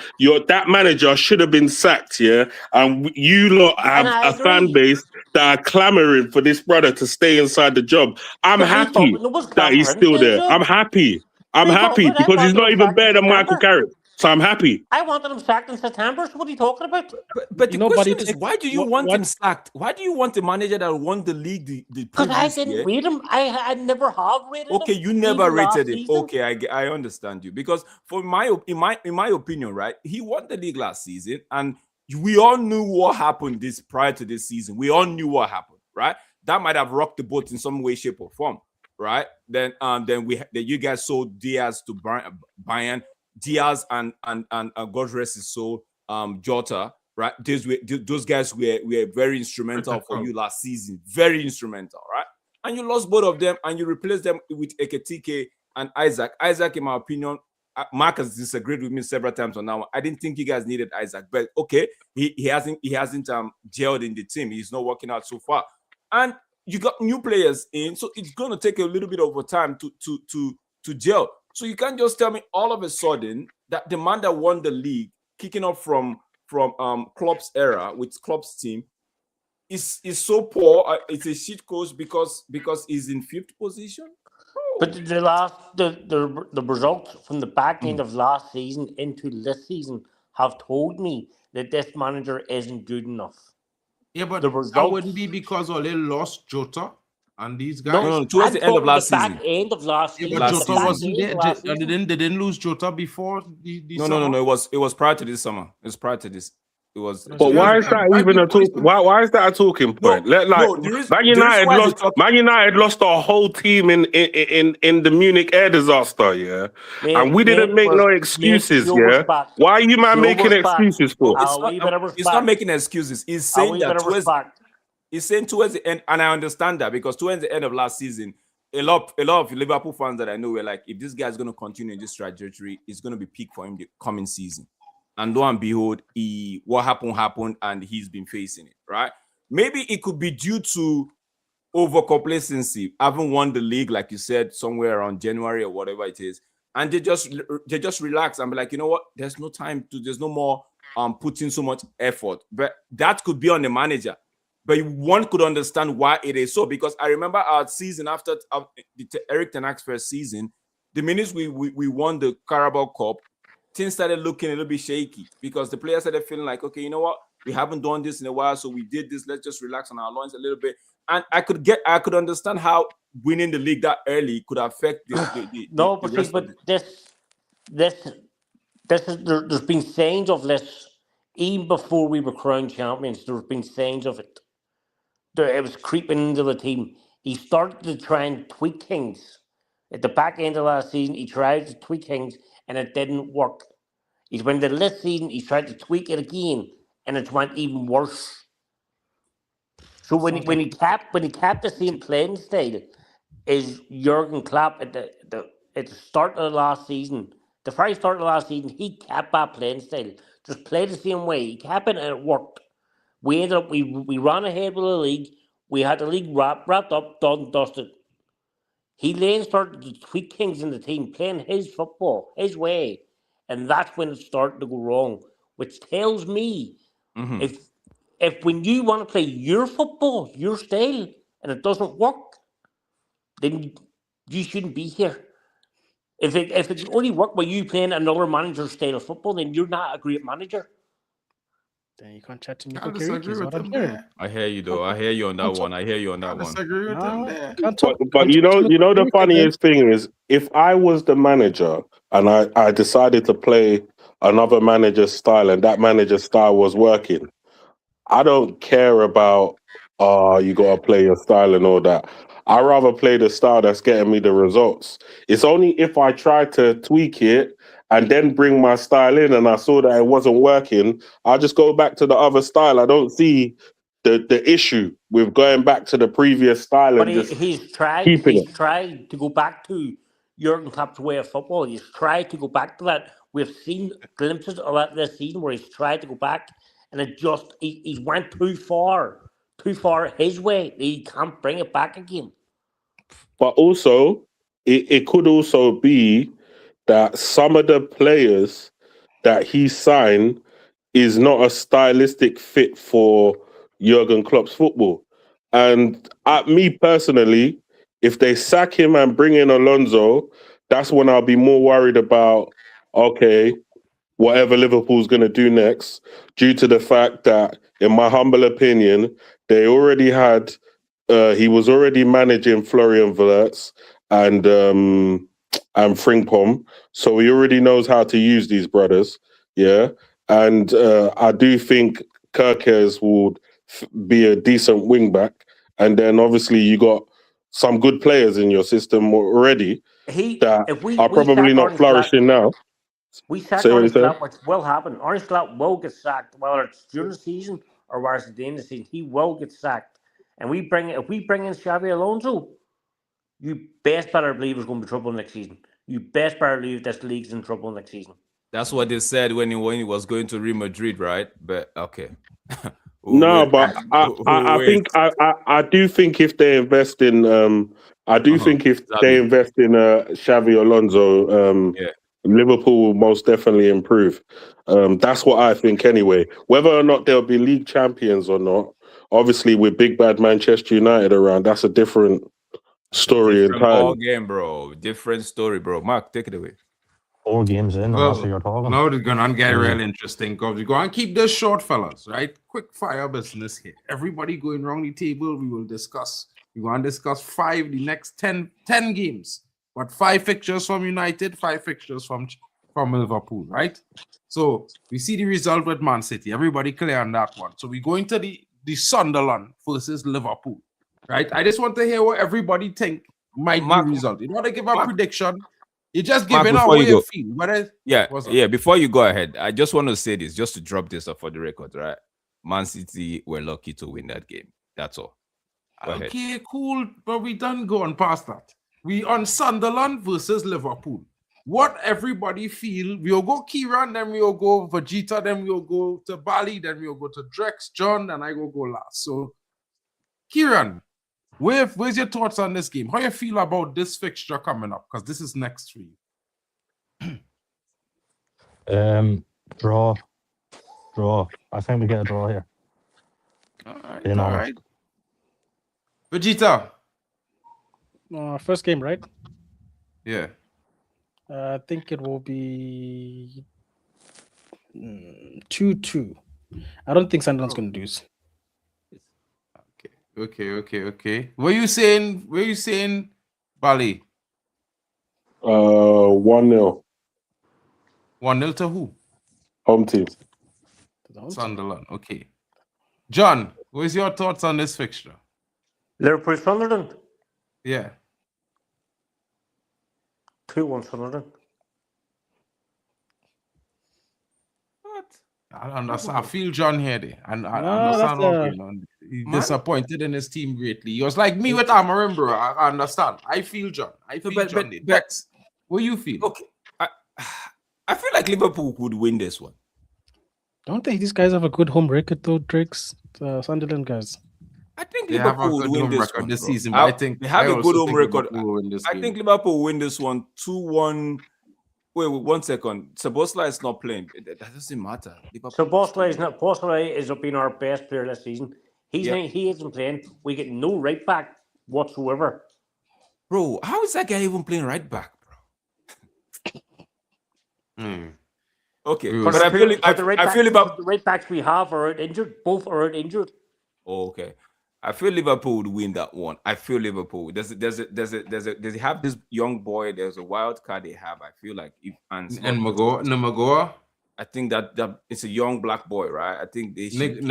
Speaker 7: that manager should have been sacked. Yeah, and you lot
Speaker 4: And
Speaker 7: have
Speaker 4: I
Speaker 7: a fan
Speaker 4: agree.
Speaker 7: base that are clamoring for this brother to stay inside the job. I'm
Speaker 4: But we
Speaker 7: happy
Speaker 4: thought no one's
Speaker 7: that he's
Speaker 4: clamoring
Speaker 7: still
Speaker 4: for his
Speaker 7: there. I'm
Speaker 4: job.
Speaker 7: happy. I'm
Speaker 4: We thought
Speaker 7: happy
Speaker 4: I
Speaker 7: because he's
Speaker 4: wanted
Speaker 7: not
Speaker 4: him
Speaker 7: even
Speaker 4: sacked in
Speaker 7: better than Michael
Speaker 4: September.
Speaker 7: Carrick. So I'm happy.
Speaker 4: I wanted him sacked in September. So what are you talking about?
Speaker 6: But
Speaker 2: You
Speaker 6: the
Speaker 2: know, but
Speaker 6: question
Speaker 2: it
Speaker 6: is,
Speaker 2: takes
Speaker 6: why do you want
Speaker 2: what
Speaker 6: him sacked? Why do you want a manager that won the league the
Speaker 4: Because I
Speaker 6: previous
Speaker 4: didn't
Speaker 6: year?
Speaker 4: rate him. I never have rated
Speaker 6: Okay,
Speaker 4: him.
Speaker 6: you never
Speaker 4: Even last
Speaker 6: rated him.
Speaker 4: season.
Speaker 6: Okay, I understand you because for in my opinion, right, he won the league last season, and we all knew what happened this prior to this season. We all knew what happened, right? That might have rocked the boat in some way, shape, or form, right? Then you guys sold Diaz to Bayern, Diaz and God rest his soul, Jota, right? Those guys were very instrumental for you last season, very instrumental, right? And you lost both of them, and you replaced them with Eketike and Isaac. Isaac, in my opinion, Mark has disagreed with me several times on that one. I didn't think you guys needed Isaac, but okay, he hasn't gelled in the team. He's not working out so far, and you got new players in, so it's going to take a little bit of time to gel. So you can't just tell me all of a sudden that the man that won the league, kicking off from Klopp's era with Klopp's team, is so poor. It's a shit coach because he's in 5th position.
Speaker 4: But the results from the back end of last season into this season have told me that this manager isn't good enough.
Speaker 1: Yeah, but
Speaker 4: The
Speaker 1: that
Speaker 4: results.
Speaker 1: wouldn't be because Ole lost Jota and these guys.
Speaker 4: No,
Speaker 6: No, towards the end of last
Speaker 4: back
Speaker 6: season.
Speaker 4: end of last
Speaker 1: Yeah,
Speaker 4: season.
Speaker 1: but
Speaker 6: Last
Speaker 1: Jota
Speaker 6: season.
Speaker 1: wasn't there.
Speaker 4: Last
Speaker 1: They
Speaker 4: season.
Speaker 1: didn't lose Jota before the
Speaker 6: No.
Speaker 1: summer.
Speaker 6: It was prior to this summer. It was prior to this. It was.
Speaker 7: But why is that even a talk? Why is that a talking point? Man United lost our whole team in the Munich air disaster, yeah, and we didn't make no excuses, yeah. Why are you man making excuses for?
Speaker 6: It's not making excuses. He's saying that towards the end, and I understand that because towards the end of last season, a lot of Liverpool fans that I know were like, if this guy's going to continue in this trajectory, it's going to be peak for him the coming season. And lo and behold, what happened, and he's been facing it, right? Maybe it could be due to overcomplacency, having won the league, like you said, somewhere around January or whatever it is, and they just relax and be like, you know what? There's no more putting so much effort. But that could be on the manager. But one could understand why it is so, because I remember our season after Eric Ten Hag's first season, the minutes we won the Carabao Cup, things started looking a little bit shaky because the players started feeling like, okay, you know what? We haven't done this in a while, so we did this. Let's just relax on our loins a little bit. And I could understand how winning the league that early could affect
Speaker 4: there's been signs of this even before we were crowned champions. There's been signs of it. It was creeping into the team. He started to try and tweak things. At the back end of last season, he tried to tweak things and it didn't work. He's went to this season, he's tried to tweak it again, and it's went even worse. So when he capped the same playing style as Jurgen Klopp at the start of the last season, the very start of last season, he capped that playing style. Just play the same way. He capped it and it worked. We ended up we ran ahead with the league. We had the league wrapped up, done, dusted. He then started to tweak things in the team, playing his football, his way. And that's when it started to go wrong, which tells me if if when you want to play your football, your style, and it doesn't work, then you shouldn't be here. If it can only work by you playing another manager's style of football, then you're not a great manager.
Speaker 2: Then you can't chat to me
Speaker 1: I
Speaker 2: for
Speaker 1: disagree
Speaker 2: is
Speaker 1: with
Speaker 2: what I'm
Speaker 1: him
Speaker 2: hearing.
Speaker 1: there.
Speaker 6: I hear you though. I hear you on that one. I hear you on
Speaker 1: I
Speaker 6: that one.
Speaker 1: disagree with him
Speaker 2: No,
Speaker 1: there.
Speaker 2: can't talk.
Speaker 7: But
Speaker 2: can't
Speaker 7: you
Speaker 2: talk to me
Speaker 7: know
Speaker 2: for
Speaker 7: the
Speaker 2: Carrick again.
Speaker 7: funniest thing is, if I was the manager and I decided to play another manager's style and that manager's style was working, I don't care about you gotta play your style and all that. I rather play the style that's getting me the results. It's only if I try to tweak it and then bring my style in and I saw that it wasn't working, I'll just go back to the other style. I don't see the issue with going back to the previous style
Speaker 4: But
Speaker 7: and just
Speaker 4: he's tried.
Speaker 7: keeping it.
Speaker 4: He's tried to go back to Jurgen Klopp's way of football. He's tried to go back to that. We've seen glimpses of that this season where he's tried to go back, and it just he went too far his way. He can't bring it back again.
Speaker 7: But also, it could also be that some of the players that he signed is not a stylistic fit for Jurgen Klopp's football. And me personally, if they sack him and bring in Alonso, that's when I'll be more worried about, okay, whatever Liverpool's going to do next, due to the fact that, in my humble opinion, they already had, he was already managing Florian Wirtz and Frimpong, so he already knows how to use these brothers, yeah. And I do think Kerkez would be a decent wing back, and then obviously you got some good players in your system already that
Speaker 4: If we
Speaker 7: are probably
Speaker 4: sack
Speaker 7: not
Speaker 4: Arne Slot,
Speaker 7: flourishing now.
Speaker 4: we sack
Speaker 7: Say what
Speaker 4: Arne
Speaker 7: you said.
Speaker 4: Slot, which will happen. Arne Slot will get sacked, whether it's during the season or whether it's at the end of the season. He will get sacked. And if we bring in Xavi Alonso, you best better believe there's going to be trouble next season. You best better believe this league's in trouble next season.
Speaker 6: That's what they said when he was going to Real Madrid, right? But okay.
Speaker 7: No, but I think I do think if they invest in think if they invest in Xavi Alonso,
Speaker 6: Yeah.
Speaker 7: Liverpool will most definitely improve. That's what I think anyway. Whether or not they'll be league champions or not, obviously with big bad Manchester United around, that's a different story entirely.
Speaker 6: Ball game, bro. Different story, bro. Mark, take it away.
Speaker 3: 4 games in, and that's what you're talking.
Speaker 1: Now it's going to get real interesting because we're going to keep this short, fellas, right? Quick fire business here. Everybody going around the table, we will discuss. We're going to discuss the next 10 games. But 5 fixtures from United, 5 fixtures from Liverpool, right? So we see the result with Man City. Everybody clear on that one. So we go into the Sunderland versus Liverpool, right? I just want to hear what everybody think might be the result. You want to give a prediction? You're just giving out what you feel.
Speaker 6: Before you go ahead, I just want to say this, just to drop this up for the record, right? Man City were lucky to win that game. That's all. Go ahead.
Speaker 1: Cool, but we done going past that. We on Sunderland versus Liverpool. What everybody feel, we'll go Kieran, then we'll go Vegeta, then we'll go to Bali, then we'll go to Drex, John, and I go last. So, Kieran, where's your thoughts on this game? How you feel about this fixture coming up? Because this is next for you.
Speaker 3: Draw. I think we get a draw here.
Speaker 1: All right. Vegeta.
Speaker 2: First game, right?
Speaker 1: Yeah.
Speaker 2: I think it will be 2-2. I don't think Sunderland's going to lose.
Speaker 1: Okay. What are you saying, Bali?
Speaker 7: 1-0.
Speaker 1: 1-0 to who?
Speaker 7: Home team.
Speaker 1: Sunderland. Okay. John, what's your thoughts on this fixture?
Speaker 4: Liverpool Sunderland.
Speaker 1: Yeah.
Speaker 4: 2-1 Sunderland.
Speaker 1: What? I understand. I feel John here. And I understand what's going on. He's disappointed in his team greatly. He was like me with Amarim, bro. I understand. I feel John. John. Dex, what do you feel?
Speaker 6: Okay. I feel like Liverpool could win this one.
Speaker 2: Don't think these guys have a good home record though, Drakes? Sunderland guys.
Speaker 6: I think Liverpool would win this one
Speaker 1: this
Speaker 6: bro.
Speaker 1: season. But I think
Speaker 6: they have a good home record.
Speaker 1: I
Speaker 6: think Liverpool will win this one 2-1 Wait, 1 second. Sabosla is not playing. That doesn't matter.
Speaker 4: So Bossley is been our best player this season. He isn't playing. We get no right back whatsoever.
Speaker 6: Bro, how is that guy even playing right back, bro? Okay,
Speaker 1: We
Speaker 6: but
Speaker 1: will
Speaker 6: I feel
Speaker 4: the right backs we have are out injured. Both are out injured.
Speaker 6: Oh, okay. I feel Liverpool would win that one. I feel Liverpool. Does he have this young boy? There's a wild card they have. I feel like if
Speaker 1: And Namagoa.
Speaker 6: I think that it's a young black boy, right? I think they should.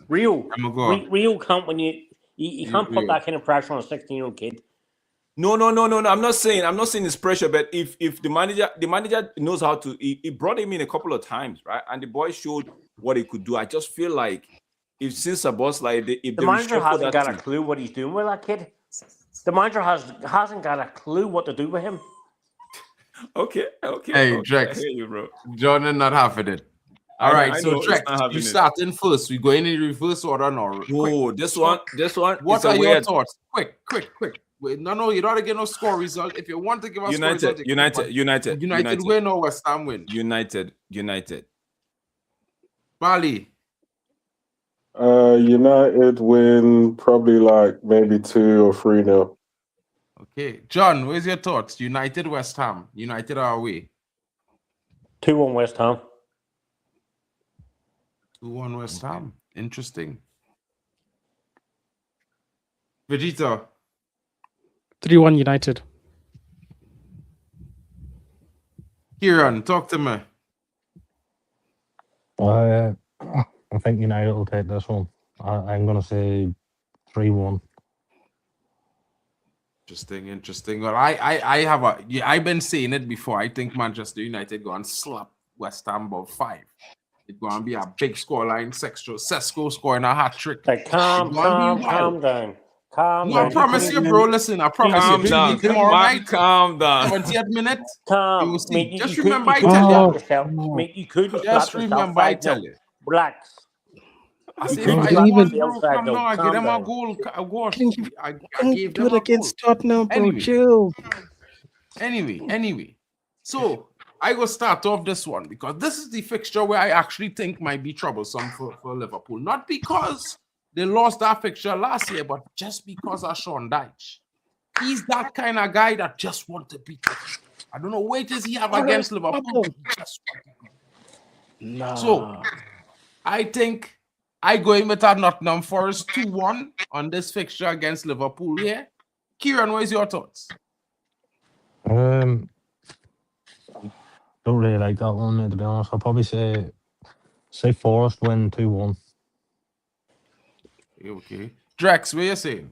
Speaker 4: Rio can't when you can't put that kind of pressure on a 16-year-old kid.
Speaker 6: No. I'm not saying it's pressure, but if the manager knows how to, he brought him in a couple of times, right? And the boy showed what he could do. I just feel like if since a boss like if
Speaker 4: the manager hasn't got a clue what he's doing with that kid. The manager hasn't got a clue what to do with him.
Speaker 6: Okay.
Speaker 1: Hey,
Speaker 6: okay.
Speaker 1: Drex,
Speaker 6: I hear you, bro.
Speaker 1: Jordan not having it. All right, so Drex, you starting first. We going in reverse order now.
Speaker 6: Oh, this one.
Speaker 1: What are your thoughts? Quick. Wait, no, you don't get no score result. If you want to give us United win or West Ham win.
Speaker 6: United.
Speaker 1: Bali.
Speaker 7: United win probably like maybe 2 or 3-0.
Speaker 1: Okay, John, where's your thoughts? United, West Ham. United are away.
Speaker 4: 2-1 West Ham.
Speaker 1: 2-1 West Ham. Interesting. Vegeta.
Speaker 2: 3-1 United.
Speaker 1: Kieran, talk to me.
Speaker 3: I think United will take this one. I'm going to say 3-1.
Speaker 1: Interesting. Well, I've been saying it before. I think Manchester United go and slap West Ham about 5. It's going to be a big scoreline. Sesko scoring a hat trick.
Speaker 4: Like, calm down.
Speaker 1: I promise you, bro. Listen, I promise you. Tomorrow night,
Speaker 6: calm down.
Speaker 1: 20th minute.
Speaker 4: Calm.
Speaker 1: Just remember, I tell you.
Speaker 4: You could
Speaker 1: Just remember, I tell you.
Speaker 4: Relax.
Speaker 1: I say, come now, I give them a goal. I gave them
Speaker 2: do it against Tottenham, bro. Chill.
Speaker 1: Anyway. So I will start off this one because this is the fixture where I actually think might be troublesome for Liverpool. Not because they lost that fixture last year, but just because of Sean Dyche. He's that kind of guy that just wants to beat it. I don't know what does he have against Liverpool. He just
Speaker 2: No.
Speaker 1: So I think I go in with Nottingham Forest 2-1 on this fixture against Liverpool here. Kieran, what is your thoughts?
Speaker 3: Don't really like that one, to be honest. I'll probably say Forest win 2-1.
Speaker 1: Okay. Drex, what are you saying?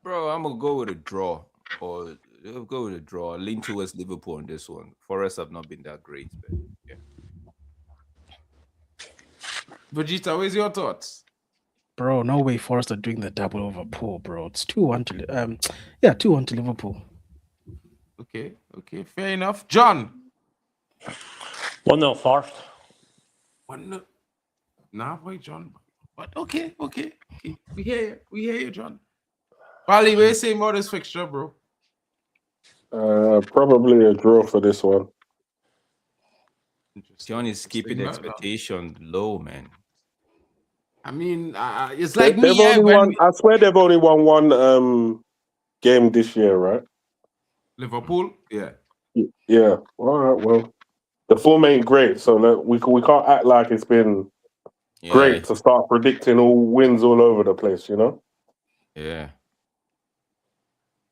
Speaker 6: Bro, I'm gonna go with a draw. Or I'll go with a draw. Lean towards Liverpool on this one. Forest have not been that great, but yeah.
Speaker 1: Vegeta, where's your thoughts?
Speaker 2: Bro, no way Forest are doing the double over Pool, bro. It's 2-1 to 2-1 to Liverpool.
Speaker 1: Okay, fair enough. John.
Speaker 4: 1-0 Forest.
Speaker 1: 1-0. Nah, wait, John. But okay. We hear you, John. Bali, what are you saying about this fixture, bro?
Speaker 7: Probably a draw for this one.
Speaker 6: John is keeping the expectation low, man.
Speaker 1: I mean, it's like
Speaker 7: I swear they've only won one game this year, right?
Speaker 1: Liverpool? Yeah.
Speaker 7: Yeah. All right. Well, the form ain't great, so we can't act like it's been great to start predicting all wins all over the place, you know?
Speaker 6: Yeah.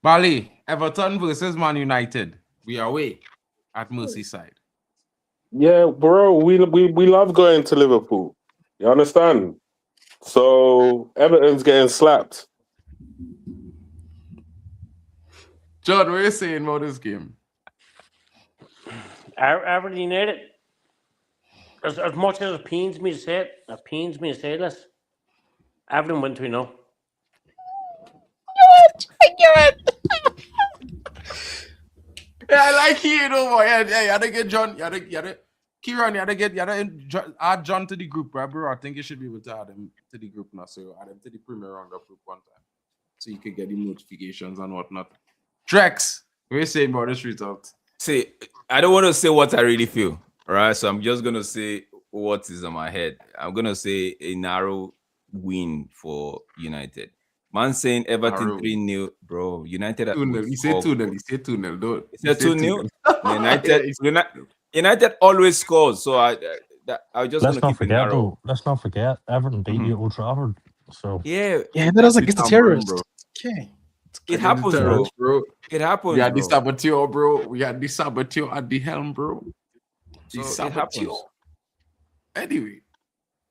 Speaker 1: Bali, Everton versus Man United. We are away at Merseyside.
Speaker 7: Yeah, bro. We love going to Liverpool. You understand? So Everton's getting slapped.
Speaker 1: John, what are you saying about this game?
Speaker 4: Everton United. As much as it pains me to say this. Everton win 2-0.
Speaker 1: Yeah, I like you know, boy. Yeah, you had to get John. You had to Kieran, you had to add John to the group, right, bro? I think you should be able to add him to the group now. So add him to the PremierRoundUP group one time. So you could get the notifications and whatnot. Drex, what are you saying about this result?
Speaker 6: See, I don't want to say what I really feel, right? So I'm just gonna say what is on my head. I'm gonna say a narrow win for United. Man saying Everton
Speaker 1: Narrow.
Speaker 6: 3-0, bro. United
Speaker 1: 2-0. He said 2-0. He said 2-0. Don't.
Speaker 6: He said 2-0.
Speaker 1: Yeah, he said
Speaker 6: United always scores, so I was just
Speaker 3: Let's
Speaker 6: gonna
Speaker 3: not
Speaker 6: keep it
Speaker 3: forget
Speaker 6: narrow.
Speaker 3: though. Let's not forget Everton beat you at Old Trafford. So
Speaker 6: Yeah,
Speaker 2: Yeah, that was against the
Speaker 1: Bro.
Speaker 2: terrorists. Okay.
Speaker 6: it happens, bro.
Speaker 1: Terrorists, bro.
Speaker 6: It happens.
Speaker 1: We had the
Speaker 6: bro.
Speaker 1: saboteur, bro. We had the saboteur at the helm, bro. The
Speaker 6: So it
Speaker 1: saboteur.
Speaker 6: happens.
Speaker 1: Anyway.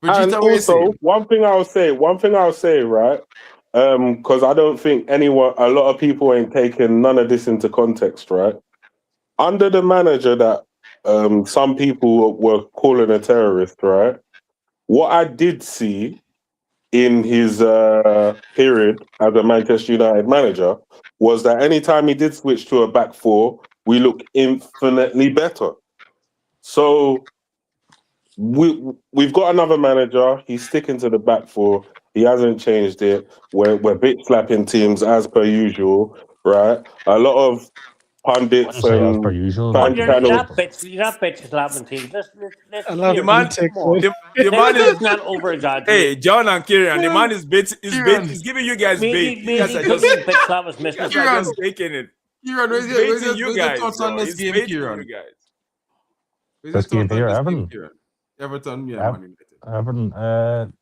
Speaker 7: And
Speaker 1: Vegeta, what you
Speaker 7: also,
Speaker 1: saying?
Speaker 7: one thing I'll say, right? Because I don't think a lot of people ain't taking none of this into context, right? Under the manager that some people were calling a terrorist, right? What I did see in his period as a Manchester United manager was that anytime he did switch to a back four, we look infinitely better. So we've got another manager. He's sticking to the back four. He hasn't changed it. We're bit slapping teams as per usual, right? A lot of pundits
Speaker 3: say as
Speaker 7: and
Speaker 3: per usual.
Speaker 7: fan
Speaker 3: but-
Speaker 4: You're
Speaker 7: channels.
Speaker 4: not bitch slapping teams. Let's
Speaker 2: I love
Speaker 4: hear
Speaker 6: The man-
Speaker 4: it.
Speaker 2: Take
Speaker 4: Come on.
Speaker 6: The man is
Speaker 4: Let's not over exaggerate.
Speaker 6: hey, John and Kieran, the man is bait. He's giving you guys bait. You guys are just
Speaker 4: bitch slap was missing.
Speaker 6: you guys are just taking it.
Speaker 1: Kieran,
Speaker 6: He's baiting you guys.
Speaker 1: thoughts on
Speaker 6: Bro.
Speaker 1: this
Speaker 6: He's
Speaker 1: game,
Speaker 6: baiting
Speaker 1: Kieran?
Speaker 6: you guys.
Speaker 1: What's
Speaker 3: This
Speaker 1: your
Speaker 3: game
Speaker 1: thoughts on
Speaker 3: here,
Speaker 1: this
Speaker 3: Everton?
Speaker 1: Kieran? Everton, yeah,
Speaker 3: Ev-
Speaker 1: Man United.
Speaker 3: Everton,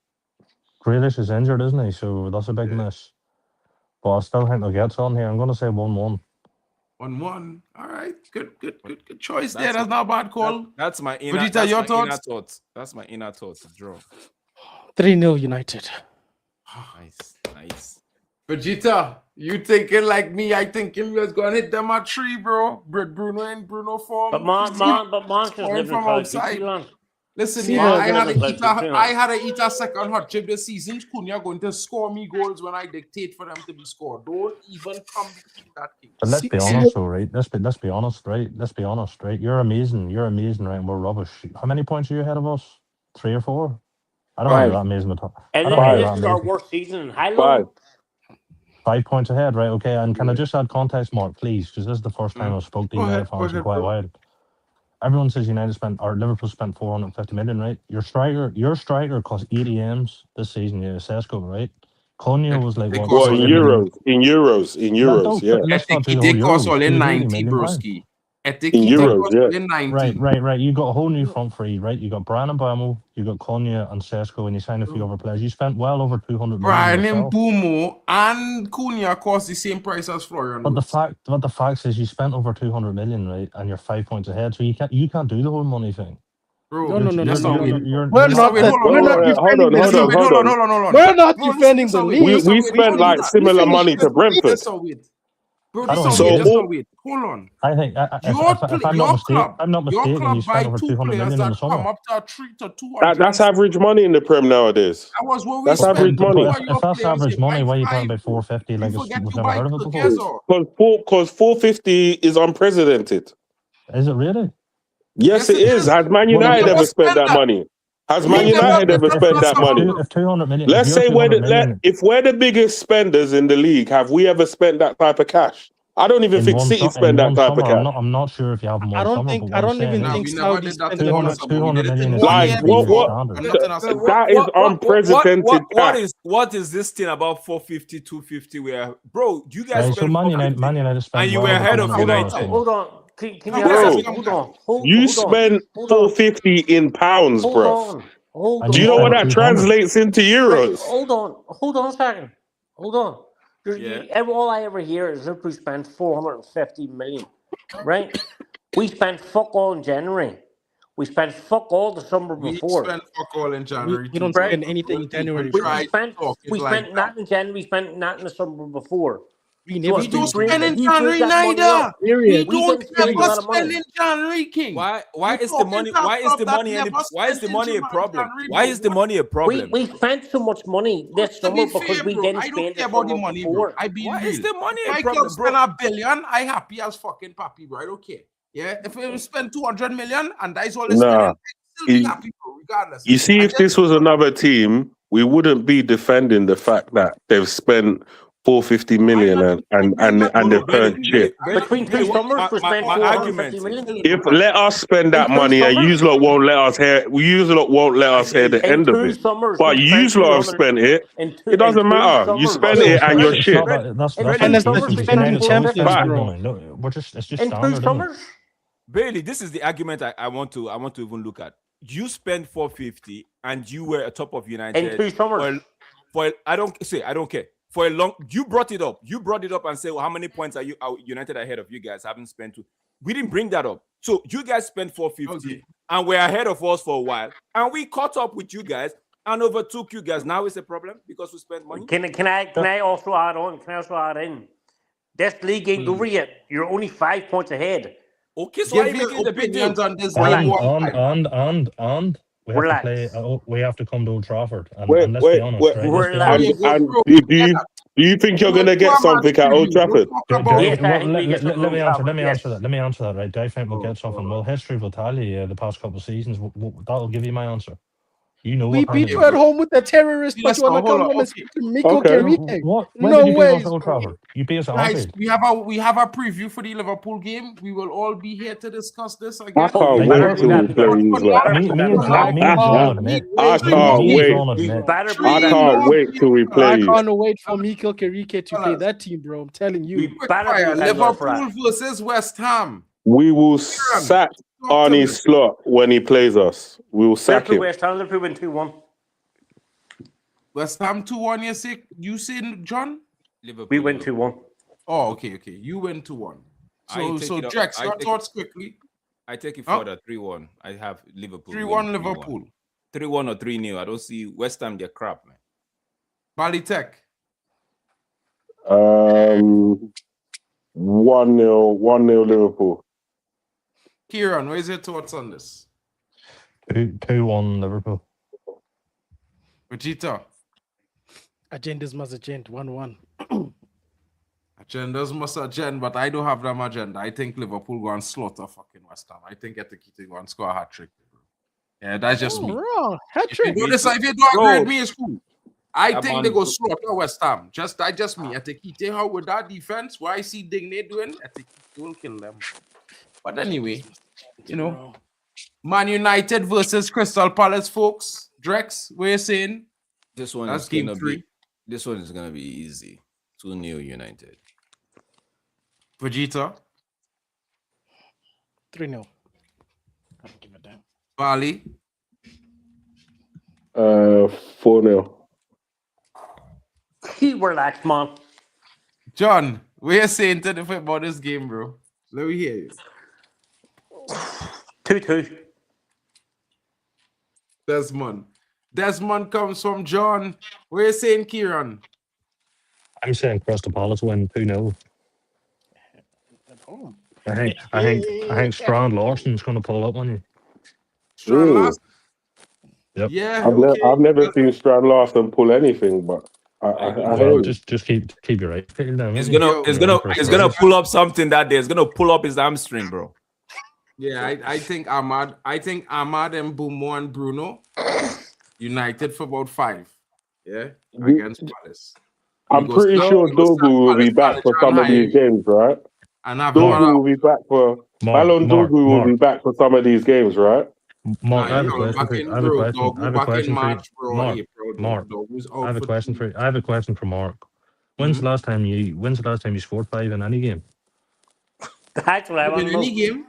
Speaker 3: Grealish is injured, isn't he? So that's a big miss. But I still think they'll get on here. I'm going to say 1-1.
Speaker 1: 1-1. All right. Good choice there. That's not a bad call.
Speaker 6: That's my inner.
Speaker 1: Vegeta,
Speaker 6: That's
Speaker 1: your
Speaker 6: my inner
Speaker 1: thoughts?
Speaker 6: thoughts. That's my inner thoughts. Draw.
Speaker 2: 3-0 United.
Speaker 6: Nice.
Speaker 1: Vegeta, you thinking like me? I thinking we was gonna hit them at 3, bro. Bruno and Bruno form.
Speaker 4: But Monk is
Speaker 1: Scoring
Speaker 4: living
Speaker 1: from
Speaker 4: from
Speaker 1: outside.
Speaker 4: outside.
Speaker 1: Listen,
Speaker 2: See,
Speaker 1: yeah,
Speaker 2: no,
Speaker 1: I had
Speaker 4: no,
Speaker 1: to
Speaker 4: no,
Speaker 1: eat
Speaker 4: no.
Speaker 1: I had to eat a second hot chip this season. Cunha going to score me goals when I dictate for them to be scored. Don't even come between that thing.
Speaker 3: But let's
Speaker 2: See-
Speaker 3: be
Speaker 2: see-
Speaker 3: honest, though, right? Let's be honest, right? Let's be honest, right? You're amazing, right? And we're rubbish. How many points are you ahead of us? 3 or 4? I don't know that amazing at all. I
Speaker 4: And
Speaker 3: don't know
Speaker 4: this
Speaker 3: that
Speaker 4: is our
Speaker 3: amazing.
Speaker 4: worst season in high
Speaker 7: 5.
Speaker 3: 5 points ahead, right? Okay, and can I just add context, Mark, please? Because this is the first time I've spoke to
Speaker 1: Go
Speaker 3: United
Speaker 1: ahead,
Speaker 3: fans in
Speaker 1: bro.
Speaker 3: quite a while. Everyone says Liverpool spent 450 million, right? Your striker cost 80 M's this season, yeah, Sesko, right? Konya was like
Speaker 1: They
Speaker 3: what?
Speaker 1: cost
Speaker 7: Well, in
Speaker 1: 40 million.
Speaker 7: euros, yeah.
Speaker 3: Let's not do the
Speaker 1: They
Speaker 3: whole
Speaker 1: cost
Speaker 3: Euros.
Speaker 1: all in
Speaker 3: 280
Speaker 1: 90,
Speaker 3: million pounds.
Speaker 1: broski.
Speaker 7: In
Speaker 1: They
Speaker 7: euros,
Speaker 1: cost
Speaker 7: yeah.
Speaker 1: all in 90.
Speaker 3: Right. You got a whole new front three, right? You got Brian Mbeumo, you got Konya and Sesko, and you signed a few other players. You spent well over 200 million.
Speaker 1: Brian
Speaker 3: yourself.
Speaker 1: Mbumo and Cunha cost the same price as Florian.
Speaker 3: But the
Speaker 1: Wirtz.
Speaker 3: fact is, you spent over 200 million, right? And you're 5 points ahead, so you can't do the whole money thing.
Speaker 1: Bro,
Speaker 2: No.
Speaker 1: that's not weird.
Speaker 2: We're not
Speaker 1: wait,
Speaker 2: defending
Speaker 7: hold on.
Speaker 1: Hold on.
Speaker 2: We're not
Speaker 1: Bro,
Speaker 2: defending
Speaker 1: listen,
Speaker 2: the
Speaker 1: listen,
Speaker 2: league.
Speaker 7: We spent like similar money to Brentford.
Speaker 1: Bro,
Speaker 3: I don't
Speaker 1: this
Speaker 3: know.
Speaker 1: is
Speaker 3: So-
Speaker 1: weird. Hold on.
Speaker 3: I think if I'm not mistaken, you spent over 200 million in the
Speaker 1: come
Speaker 3: summer.
Speaker 1: up to 3 to 200.
Speaker 7: That's average money in the Prem nowadays.
Speaker 1: That was what we
Speaker 7: That's
Speaker 1: spent.
Speaker 7: average money.
Speaker 3: But if that's average money, why are you talking about 450? Like
Speaker 1: forget
Speaker 3: we've
Speaker 1: to
Speaker 3: never
Speaker 1: buy
Speaker 3: heard of it before.
Speaker 1: Gazor.
Speaker 7: Because 450 is unprecedented.
Speaker 3: Is it really?
Speaker 7: Yes, it is. Has Man
Speaker 3: Well,
Speaker 7: United
Speaker 1: never
Speaker 7: ever spent
Speaker 1: spend
Speaker 7: that
Speaker 1: that.
Speaker 7: money? Has
Speaker 1: You
Speaker 7: Man
Speaker 1: never
Speaker 7: United ever
Speaker 1: spend
Speaker 7: spent
Speaker 1: that
Speaker 7: that money?
Speaker 3: If 200 million,
Speaker 7: Let's
Speaker 3: if you're
Speaker 7: say
Speaker 3: 200 million
Speaker 7: if we're the biggest spenders in the league, have we ever spent that type of cash? I don't even
Speaker 3: in
Speaker 7: think
Speaker 3: one
Speaker 7: City
Speaker 3: in
Speaker 7: spend that
Speaker 3: one
Speaker 7: type of
Speaker 3: summer,
Speaker 7: cash.
Speaker 3: I'm not sure if you have them
Speaker 2: I
Speaker 3: one
Speaker 2: don't
Speaker 3: summer.
Speaker 2: think.
Speaker 3: But
Speaker 2: I
Speaker 3: what I'm
Speaker 2: don't
Speaker 3: saying
Speaker 2: even
Speaker 3: is,
Speaker 2: think
Speaker 1: we never
Speaker 2: Saudi
Speaker 1: did that
Speaker 2: spent
Speaker 1: in
Speaker 2: that
Speaker 1: one
Speaker 2: much.
Speaker 1: summer.
Speaker 3: 200
Speaker 1: We did it
Speaker 3: million
Speaker 1: in
Speaker 3: is
Speaker 1: one
Speaker 7: Like,
Speaker 1: year
Speaker 3: what-
Speaker 1: before.
Speaker 3: standard.
Speaker 1: And nothing else.
Speaker 7: That is unprecedented cash.
Speaker 6: What is this thing about 450, 250? Where, bro, you guys
Speaker 3: Right, so
Speaker 6: spent
Speaker 3: Man
Speaker 6: 450
Speaker 3: United spent
Speaker 6: and you
Speaker 3: well
Speaker 6: were
Speaker 3: over
Speaker 6: ahead of
Speaker 3: 200 million
Speaker 6: United.
Speaker 3: this
Speaker 4: Hold
Speaker 3: summer.
Speaker 4: on. Can you
Speaker 1: Come
Speaker 4: ask
Speaker 1: on,
Speaker 4: me?
Speaker 1: come
Speaker 4: Hold
Speaker 1: on.
Speaker 4: on. Hold
Speaker 7: You
Speaker 4: on.
Speaker 7: spend
Speaker 4: Hold on.
Speaker 7: 450 in pounds,
Speaker 4: Hold
Speaker 7: bro.
Speaker 4: on. Hold
Speaker 3: And
Speaker 7: Do you know
Speaker 3: spent
Speaker 7: what that
Speaker 3: 200.
Speaker 7: translates into euros?
Speaker 4: Hold on a second. Hold on.
Speaker 6: Yeah.
Speaker 4: All I ever hear is Liverpool spent 450 million, right? We spent fuck all in January. We spent fuck all the summer
Speaker 1: We
Speaker 4: before.
Speaker 1: spent fuck all in January.
Speaker 2: We don't
Speaker 1: too, bro.
Speaker 2: spend anything in January.
Speaker 1: We
Speaker 2: bro.
Speaker 1: tried to talk it
Speaker 4: We
Speaker 1: like
Speaker 4: spent
Speaker 1: that.
Speaker 4: not in January. We spent not in the summer before.
Speaker 2: We
Speaker 4: So
Speaker 2: never
Speaker 1: We don't
Speaker 2: spend
Speaker 1: spend in
Speaker 4: you
Speaker 1: January
Speaker 4: that money
Speaker 1: neither.
Speaker 4: up.
Speaker 1: We
Speaker 2: period.
Speaker 4: We
Speaker 1: don't
Speaker 4: didn't spend a
Speaker 1: never
Speaker 4: lot of money.
Speaker 1: spend in January, King.
Speaker 6: Why
Speaker 1: You
Speaker 6: is the
Speaker 1: talking
Speaker 6: money?
Speaker 1: to
Speaker 6: Why is the
Speaker 1: club
Speaker 6: money?
Speaker 1: that never
Speaker 6: Why is the
Speaker 1: spent
Speaker 6: money a
Speaker 1: into
Speaker 6: problem?
Speaker 1: January,
Speaker 6: Why
Speaker 1: bro?
Speaker 6: is the money a problem?
Speaker 4: We spent so much money this
Speaker 1: To
Speaker 4: summer
Speaker 1: be
Speaker 4: because
Speaker 1: fair,
Speaker 4: we
Speaker 1: bro,
Speaker 4: didn't
Speaker 1: I don't
Speaker 4: spend
Speaker 1: care
Speaker 4: the
Speaker 1: about the
Speaker 4: summer
Speaker 1: money, bro.
Speaker 4: before.
Speaker 1: I be
Speaker 6: Why
Speaker 1: real.
Speaker 6: is the money a
Speaker 1: Michael
Speaker 6: problem,
Speaker 1: spend
Speaker 6: bro?
Speaker 1: $1 billion, I happy as fucking pappy, bro. I don't care. Yeah, if we spend 200 million and that's all they spending,
Speaker 7: Nah.
Speaker 1: I'd still be
Speaker 7: You-
Speaker 1: happy, bro, regardless.
Speaker 7: You see,
Speaker 1: I
Speaker 7: if this was another team, we wouldn't be defending the fact that they've spent 450 million and the current chip.
Speaker 4: Between two summers, we spent
Speaker 6: my
Speaker 4: 450
Speaker 6: argument.
Speaker 4: million.
Speaker 7: If let us spend that
Speaker 4: In two
Speaker 7: money and
Speaker 4: summers?
Speaker 7: you lot won't let us hear the
Speaker 4: In
Speaker 7: end of
Speaker 4: 2
Speaker 7: it.
Speaker 4: summers,
Speaker 7: But
Speaker 4: we
Speaker 7: you
Speaker 4: spent
Speaker 7: lot have
Speaker 4: 200
Speaker 7: spent it.
Speaker 4: in two,
Speaker 7: It doesn't
Speaker 4: in two
Speaker 7: matter. You
Speaker 4: summers.
Speaker 7: spend it and you're
Speaker 3: It's
Speaker 7: shit.
Speaker 3: not that- that's
Speaker 4: In
Speaker 3: that's
Speaker 4: two
Speaker 2: And it's
Speaker 4: summers,
Speaker 2: the
Speaker 4: we
Speaker 2: defending
Speaker 4: spent
Speaker 2: champions,
Speaker 4: 450
Speaker 2: bro.
Speaker 3: money. No, it's just
Speaker 4: in 2
Speaker 3: standard. Isn't it?
Speaker 4: summers.
Speaker 6: Bailey, this is the argument I want to even look at. You spent 450 and you were at top of United
Speaker 4: In 2 summers.
Speaker 6: I don't care. For a long, you brought it up. You brought it up and said, well, how many points are United ahead of you guys? Haven't spent two. We didn't bring that up. So you guys spent 450 and we're ahead of us for a while. And we caught up with you guys and overtook you guys. Now it's a problem because we spent money.
Speaker 4: Can I also add on? Can I also add in? This league ain't over yet. You're only 5 points ahead.
Speaker 6: Okay, so why are
Speaker 1: Give
Speaker 6: you
Speaker 1: your
Speaker 6: making the big deal?
Speaker 1: opinions on this
Speaker 3: And
Speaker 1: game.
Speaker 3: we have
Speaker 4: Relax.
Speaker 3: to play. We have to come to Old Trafford. And,
Speaker 7: Wait,
Speaker 3: and let's
Speaker 7: wait,
Speaker 3: be honest,
Speaker 7: wait.
Speaker 3: right? Let's be honest.
Speaker 7: And do you think you're gonna get something at Old Trafford?
Speaker 4: Yes, I think
Speaker 3: Let
Speaker 4: we get something
Speaker 3: me
Speaker 4: on
Speaker 3: answer.
Speaker 4: Trafford,
Speaker 3: Let me
Speaker 4: yes.
Speaker 3: answer that. Let me answer that. Right? Do I think we'll get something? Well, history will tell you the past couple of seasons. That'll give you my answer. You know
Speaker 2: We
Speaker 3: what
Speaker 2: beat
Speaker 3: Premier
Speaker 2: you
Speaker 3: League
Speaker 2: at home with the terrorists, but
Speaker 1: Yes,
Speaker 2: you want to
Speaker 1: hold
Speaker 2: come
Speaker 1: on,
Speaker 2: home and
Speaker 1: okay.
Speaker 2: speak to Miko
Speaker 7: Okay.
Speaker 2: Kerike?
Speaker 3: What? When
Speaker 2: No
Speaker 3: did you beat us
Speaker 2: ways,
Speaker 3: at Old
Speaker 2: bro.
Speaker 3: Trafford? You beat us at
Speaker 1: Guys,
Speaker 3: Anfield.
Speaker 1: we have a preview for the Liverpool game. We will all be here to discuss this again.
Speaker 7: I can't
Speaker 3: Better
Speaker 7: wait
Speaker 3: be
Speaker 7: till we
Speaker 3: that.
Speaker 7: play you lot.
Speaker 3: Me and John admit.
Speaker 7: I can't
Speaker 3: Me and
Speaker 7: wait.
Speaker 3: John admit.
Speaker 4: Better be
Speaker 7: I
Speaker 4: that.
Speaker 7: can't wait till we play
Speaker 2: I
Speaker 7: you.
Speaker 2: can't wait for Miko Kerike to play that team, bro. I'm telling you.
Speaker 1: Quick
Speaker 4: Better be
Speaker 1: fire.
Speaker 4: that North
Speaker 1: Liverpool versus West Ham.
Speaker 7: We will sack
Speaker 1: Talk to me.
Speaker 7: Arnie's slot when he plays us. We will sack
Speaker 4: Liverpool
Speaker 7: him.
Speaker 4: West Ham, Liverpool win 2-1.
Speaker 1: West Ham 2-1. You say John?
Speaker 6: Liverpool.
Speaker 4: We win 2-1.
Speaker 1: Oh, okay. You win 2-1. So Drex, your thoughts quickly.
Speaker 6: I take it further. 3-1. I have Liverpool.
Speaker 1: 3-1 Liverpool.
Speaker 6: 3-1 or 3-0. I don't see West Ham. They're crap, man.
Speaker 1: Balitek.
Speaker 7: 1-0 Liverpool.
Speaker 1: Kieran, what is your thoughts on this?
Speaker 3: 2-1 Liverpool.
Speaker 1: Vegeta.
Speaker 2: Agendas must agenda 1-1.
Speaker 1: Agendas must agenda, but I don't have them agenda. I think Liverpool go and slaughter fucking West Ham. I think Etekite go and score a hat-trick. Yeah, that's just me.
Speaker 2: Wrong.
Speaker 1: If you don't agree with me, it's cool. I think they go slaughter West Ham. That's just me. Etekite, how with that defense, what I see Digne doing, Etekite will kill them. But anyway, Man United versus Crystal Palace, folks. Drex, what you saying?
Speaker 6: This one
Speaker 1: That's
Speaker 6: is
Speaker 1: game
Speaker 6: gonna
Speaker 1: 3.
Speaker 6: be. This one is gonna be easy. 2-0 United.
Speaker 1: Vegeta.
Speaker 2: 3-0. I don't give a damn.
Speaker 1: Bali.
Speaker 7: 4-0.
Speaker 4: Relax, man.
Speaker 1: John, what you saying to the about this game, bro? Let me hear you.
Speaker 4: 2-2.
Speaker 1: Desmond comes from John. What you saying, Kieran?
Speaker 3: I'm saying Crystal Palace win 2-0.
Speaker 2: At home.
Speaker 3: I think Strand Larson's going to pull up on you.
Speaker 1: Strand Larson?
Speaker 3: Yep.
Speaker 1: Yeah,
Speaker 7: I've never seen Strand Larson pull anything, but I hear you.
Speaker 3: Just keep your right field down.
Speaker 6: It's gonna pull up something that day. It's gonna pull up his hamstring, bro.
Speaker 1: Yeah, I think Ahmad and Bumo and Bruno united for about 5. Yeah, against Palace.
Speaker 7: I'm pretty sure Dogu will be back for some of these games, right?
Speaker 1: And
Speaker 7: Dogu will be back for Malon Dogu will be back for some of these games, right?
Speaker 3: Mark, I have a question for you. I have a question for you. Mark, I have a question for you. I have a question for Mark. When's the last time you scored 5 in any game?
Speaker 4: That's what I want to know.
Speaker 1: Any game?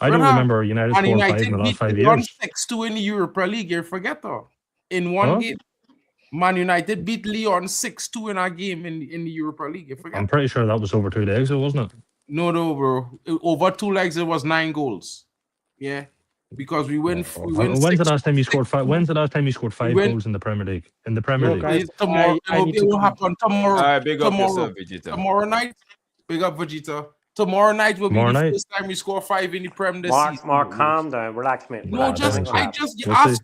Speaker 3: I don't remember United scoring 5 in the last 5 years.
Speaker 1: 6-2 in the Europa League. You forget though. In one game, Man United beat Lyon 6-2 in our game in the Europa League. You forget.
Speaker 3: I'm pretty sure that was over 2 legs, wasn't it?
Speaker 1: No, bro. Over 2 legs, it was 9 goals. Yeah, because we win.
Speaker 3: When's the last time you scored 5? When's the last time you scored 5 goals in the Premier League? In the Premier League.
Speaker 2: Guys,
Speaker 1: Tomorrow, it will happen tomorrow.
Speaker 6: Big up yourself, Vegeta.
Speaker 1: Tomorrow night, big up Vegeta. Tomorrow night will be the first time we score 5 in the Prem this season.
Speaker 4: Mark, calm down, relax, mate.
Speaker 1: No, ask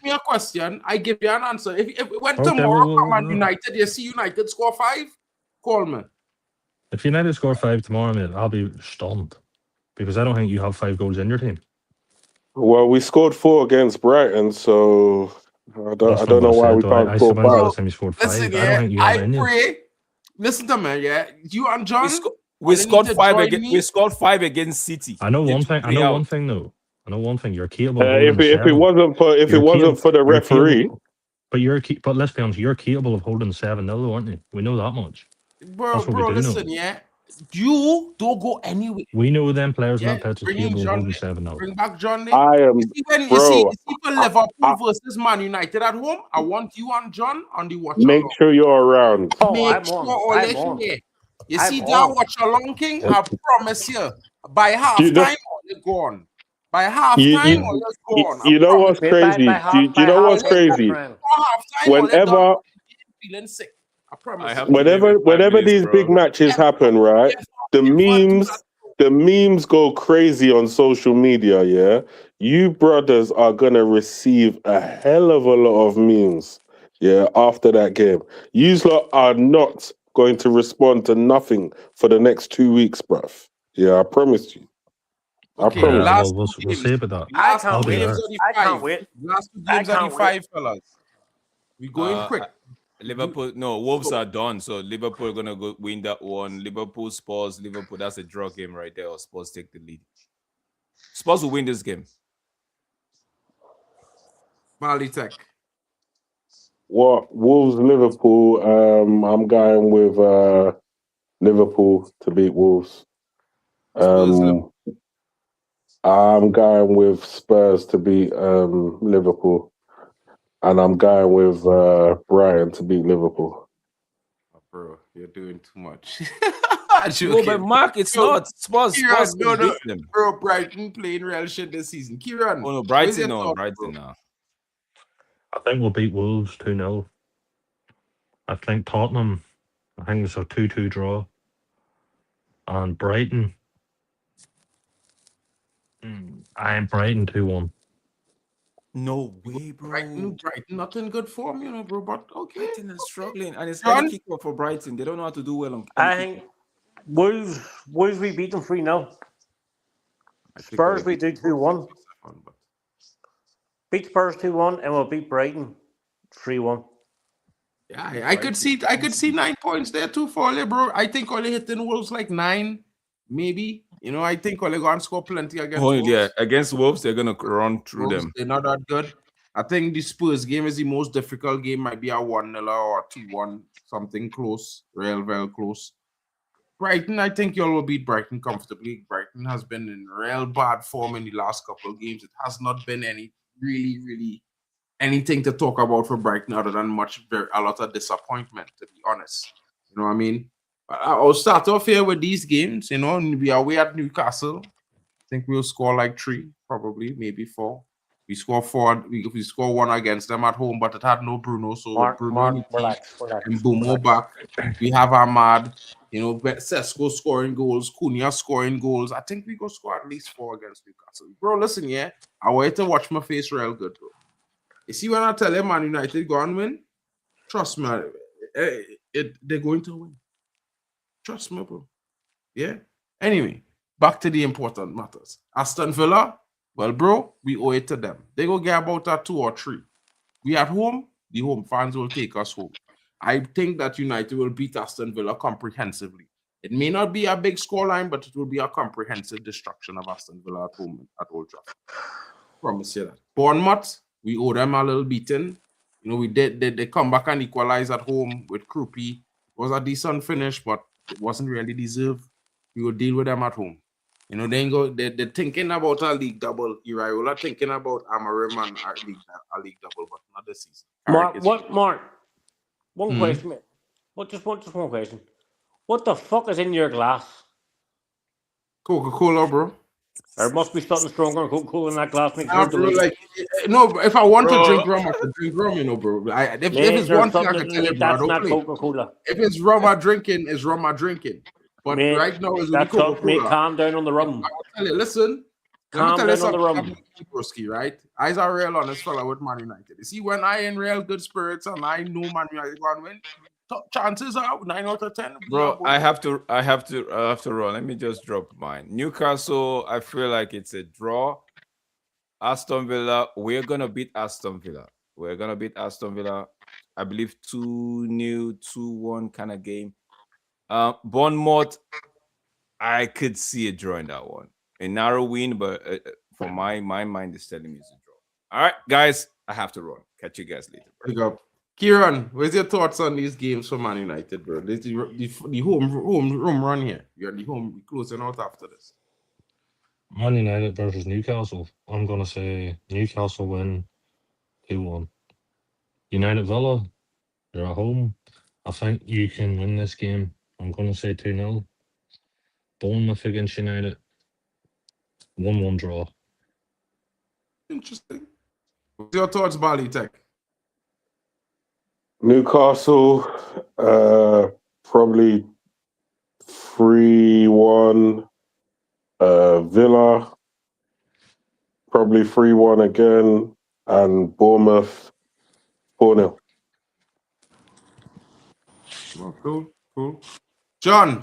Speaker 1: me a question. I give you an answer. If when tomorrow come on United, you see United score 5, call me.
Speaker 3: If United score 5 tomorrow, mate, I'll be stunned because I don't think you have 5 goals in your team.
Speaker 7: Well, we scored 4 against Brighton, so I don't know why we can't score 5.
Speaker 1: Listen, I listen to me, yeah. You and John,
Speaker 6: We
Speaker 1: you need
Speaker 6: scored
Speaker 1: to
Speaker 6: five
Speaker 1: join
Speaker 6: against.
Speaker 1: me.
Speaker 6: We scored 5 against City.
Speaker 3: I know
Speaker 6: They
Speaker 3: one
Speaker 6: took
Speaker 3: thing. I
Speaker 6: 3
Speaker 3: know
Speaker 6: out.
Speaker 3: one thing though. I know one thing. You're capable of holding
Speaker 7: If
Speaker 3: a
Speaker 7: it
Speaker 3: seven.
Speaker 7: wasn't for
Speaker 3: You're
Speaker 7: the
Speaker 3: you're
Speaker 7: referee,
Speaker 3: capable, but let's be honest. You're capable of holding 7-0, aren't you? We know that much.
Speaker 1: Bro,
Speaker 3: That's what we do
Speaker 1: listen,
Speaker 3: know.
Speaker 1: yeah. You don't go anywhere.
Speaker 3: We know them players in
Speaker 1: Yeah,
Speaker 3: that pitch is
Speaker 1: bring in
Speaker 3: capable of
Speaker 1: John.
Speaker 3: holding 7-0.
Speaker 1: Bring back John.
Speaker 7: I
Speaker 1: You
Speaker 7: am,
Speaker 1: see when
Speaker 7: bro.
Speaker 1: you see for Liverpool versus Man United at home. I want you and John on the watch
Speaker 7: Make
Speaker 1: along.
Speaker 7: sure you're around.
Speaker 4: Oh,
Speaker 1: Make
Speaker 4: I'm
Speaker 1: sure
Speaker 4: on.
Speaker 1: all
Speaker 4: I'm
Speaker 1: they
Speaker 4: on.
Speaker 1: here. You
Speaker 4: I'm
Speaker 1: see that
Speaker 4: on.
Speaker 1: watch along, King. I promise you, by
Speaker 7: Do you know?
Speaker 1: halftime, all is gone. By halftime,
Speaker 7: You,
Speaker 1: all is
Speaker 7: you,
Speaker 1: gone. I
Speaker 7: you know
Speaker 1: promise.
Speaker 7: what's crazy? Do you know what's
Speaker 4: half, my
Speaker 7: crazy?
Speaker 4: friend.
Speaker 1: By halftime, all is done.
Speaker 7: Whenever,
Speaker 1: Feeling sick. I
Speaker 6: I
Speaker 1: promise.
Speaker 6: have
Speaker 1: You.
Speaker 6: to leave in 5
Speaker 7: whenever
Speaker 6: minutes,
Speaker 7: these big
Speaker 6: bro.
Speaker 7: matches happen, right? The memes go crazy on social media. Yeah, you brothers are gonna receive a hell of a lot of memes. Yeah, after that game, you lot are not going to respond to nothing for the next 2 weeks, bruv. Yeah, I promise you. I
Speaker 1: Okay,
Speaker 7: promise.
Speaker 3: Yeah,
Speaker 1: last
Speaker 3: well,
Speaker 1: two
Speaker 3: we'll
Speaker 1: games.
Speaker 3: see about that.
Speaker 4: I
Speaker 1: Last
Speaker 4: can't
Speaker 1: two
Speaker 3: I'll be
Speaker 1: games
Speaker 4: wait.
Speaker 3: there.
Speaker 1: are the
Speaker 4: I can't
Speaker 1: 5.
Speaker 4: wait.
Speaker 1: Last two
Speaker 4: I
Speaker 1: games are the
Speaker 4: can't wait.
Speaker 1: 5, fellas. We going quick.
Speaker 6: Liverpool, no, Wolves are done. So Liverpool are gonna go win that one. Liverpool, Spurs, Liverpool. That's a draw game right there. Or Spurs take the lead. Spurs will win this game.
Speaker 1: Mali Tech.
Speaker 7: What Wolves, Liverpool? I'm going with Liverpool to beat Wolves.
Speaker 1: Spurs, Liverpool.
Speaker 7: I'm going with Spurs to beat Liverpool, and I'm going with Brighton to beat Liverpool.
Speaker 1: Oh, bro, you're doing too much.
Speaker 6: No, but Mark, it's not. Spurs
Speaker 1: Kieran,
Speaker 6: can beat them.
Speaker 1: bro, Brighton playing real shit this season. Kieran,
Speaker 6: Oh no,
Speaker 1: where's your
Speaker 6: Brighton, no,
Speaker 1: thought,
Speaker 6: Brighton
Speaker 1: bro?
Speaker 6: now.
Speaker 3: I think we'll beat Wolves 2-0. I think Tottenham. I think it's a 2-2 draw. And Brighton. I am Brighton 2-1.
Speaker 6: No way, bro.
Speaker 1: Brighton, not in good form, bro. But okay.
Speaker 6: Brighton is struggling, and it's
Speaker 1: John?
Speaker 6: early kick off for Brighton. They don't know how to do well on.
Speaker 4: I think Wolves we beat them 3-0. Spurs we do 2-1. Beat Spurs 2-1, and we'll beat Brighton 3-1.
Speaker 1: Yeah, I could see 9 points there too for Ole, bro. I think Ole hitting Wolves like 9, maybe. I think Ole going to score plenty against Wolves.
Speaker 6: Yeah, against Wolves, they're gonna run through
Speaker 1: Wolves,
Speaker 6: them.
Speaker 1: They're not that good. I think the Spurs game is the most difficult game. Might be a 1-0 or 2-1, something close, real close. Brighton, I think y'all will beat Brighton comfortably. Brighton has been in real bad form in the last couple of games. It has not been any really anything to talk about for Brighton other than a lot of disappointment, to be honest. You know what I mean? I'll start off here with these games. We are away at Newcastle. I think we'll score like 3, probably, maybe 4. We score 4. We score 1 against them at home, but it had no Bruno. So
Speaker 4: Mark,
Speaker 1: Bruno
Speaker 4: relax.
Speaker 1: and Bumo back. We have Ahmad. Sesko scoring goals, Cunha scoring goals. I think we go score at least 4 against Newcastle. Bro, listen, yeah. I want to watch my face real good, bro. You see, when I tell you Man United go and win, trust me, they're going to win. Trust me, bro. Yeah? Anyway, back to the important matters. Aston Villa, well, bro, we owe it to them. They go get about a 2 or 3. We at home, the home fans will take us home. I think that United will beat Aston Villa comprehensively. It may not be a big scoreline, but it will be a comprehensive destruction of Aston Villa at home at Old Trafford. Promise you that. Bournemouth, we owe them a little beating. We did they come back and equalize at home with Krupi. It was a decent finish, but it wasn't really deserved. We will deal with them at home. They're thinking about a league double. Iraola thinking about Amarim and a league double, but not this season.
Speaker 4: Mark? One question, mate. Just one question. What the fuck is in your glass?
Speaker 1: Coca-Cola, bro.
Speaker 4: There must be something stronger than Coca-Cola in that glass.
Speaker 1: No, if I want to drink rum, I can drink rum, bro. If it's one thing I can tell you, bro, I
Speaker 4: that's
Speaker 1: don't
Speaker 4: not
Speaker 1: play.
Speaker 4: Coca-Cola.
Speaker 1: If it's rum I'm drinking, it's rum I'm drinking. But
Speaker 4: Mate,
Speaker 1: right now, it's only
Speaker 4: that's up,
Speaker 1: Coca-Cola.
Speaker 4: mate. Calm down on the rum.
Speaker 1: Tell you, listen.
Speaker 4: Calm down on the rum.
Speaker 1: Broski, right? I's a real honest fella with Man United. You see, when I in real good spirits and I know Man United going to win, chances are 9 out of 10.
Speaker 6: Bro, I have to run. Let me just drop mine. Newcastle, I feel like it's a draw. Aston Villa, we're gonna beat Aston Villa. I believe 2-0, 2-1 kind of game. Bournemouth, I could see a draw in that one. A narrow win, but for my mind is telling me it's a draw. All right, guys, I have to run. Catch you guys later.
Speaker 1: Big up. Kieran, what's your thoughts on these games for Man United, bro? This is the home run here. You're the home closing out after this.
Speaker 3: Man United versus Newcastle. I'm gonna say Newcastle win 2-1. United Villa, they're at home. I think you can win this game. I'm gonna say 2-0. Bournemouth against United. 1-1 draw.
Speaker 1: Interesting. What's your thoughts, Bali Tech?
Speaker 7: Newcastle, probably 3-1. Villa, probably 3-1 again. And Bournemouth, 4-0.
Speaker 1: Oh, cool. John,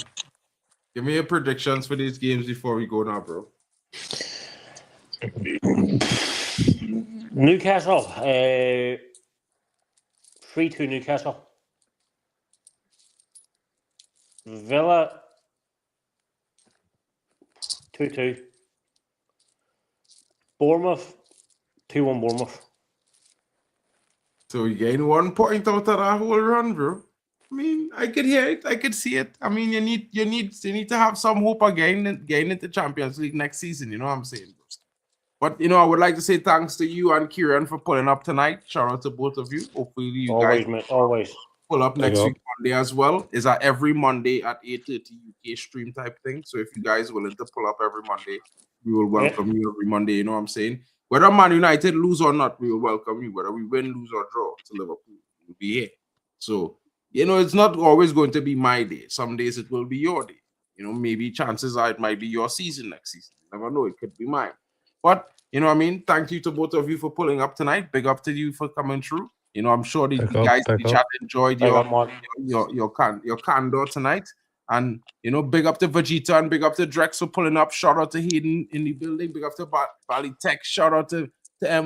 Speaker 1: give me your predictions for these games before we go now, bro.
Speaker 4: Newcastle, 3-2 Newcastle. Villa, 2-2. Bournemouth, 2-1 Bournemouth.
Speaker 1: So you gain 1 point out of that whole run, bro. I mean, I could hear it, I could see it. I mean, you need to have some hope again getting into Champions League next season. You know what I'm saying, bro? But I would like to say thanks to you and Kieran for pulling up tonight. Shout out to both of you. Hopefully, you
Speaker 4: Always,
Speaker 1: guys
Speaker 4: mate, always.
Speaker 1: pull up next week Monday as well. Is that every Monday at 8:30 UK stream type thing. So if you guys willing to pull up every Monday, we will welcome you every Monday. You know what I'm saying? Whether Man United lose or not, we will welcome you. Whether we win, lose, or draw to Liverpool, we'll be here. So it's not always going to be my day. Some days it will be your day. Maybe chances are it might be your season next season. You never know. It could be mine. But you know what I mean? Thank you to both of you for pulling up tonight. Big up to you for coming through. I'm sure the guys in the chat enjoyed your candor tonight. And big up to Vegeta and big up to Drex for pulling up. Shout out to Hayden in the building. Big up to Bali Tech. Shout out to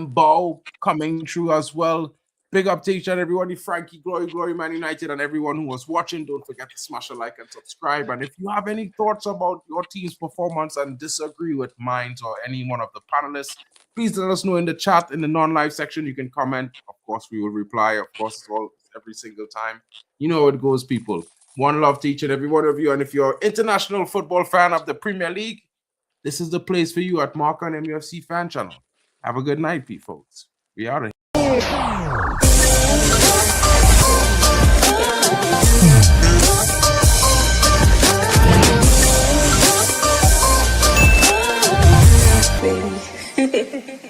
Speaker 1: Bow coming through as well. Big up to each and everybody. Frankie, Glory, Man United, and everyone who was watching. Don't forget to smash a like and subscribe. And if you have any thoughts about your team's performance and disagree with mine or any one of the panelists, please let us know in the chat, in the non-live section. You can comment. Of course, we will reply. Of course, it's all every single time. You know how it goes, people. One love to each and every one of you. And if you're an international football fan of the Premier League, this is the place for you at MarkN MUFC Fan Channel. Have a good night, folks. We out of here.
Speaker 8: Baby.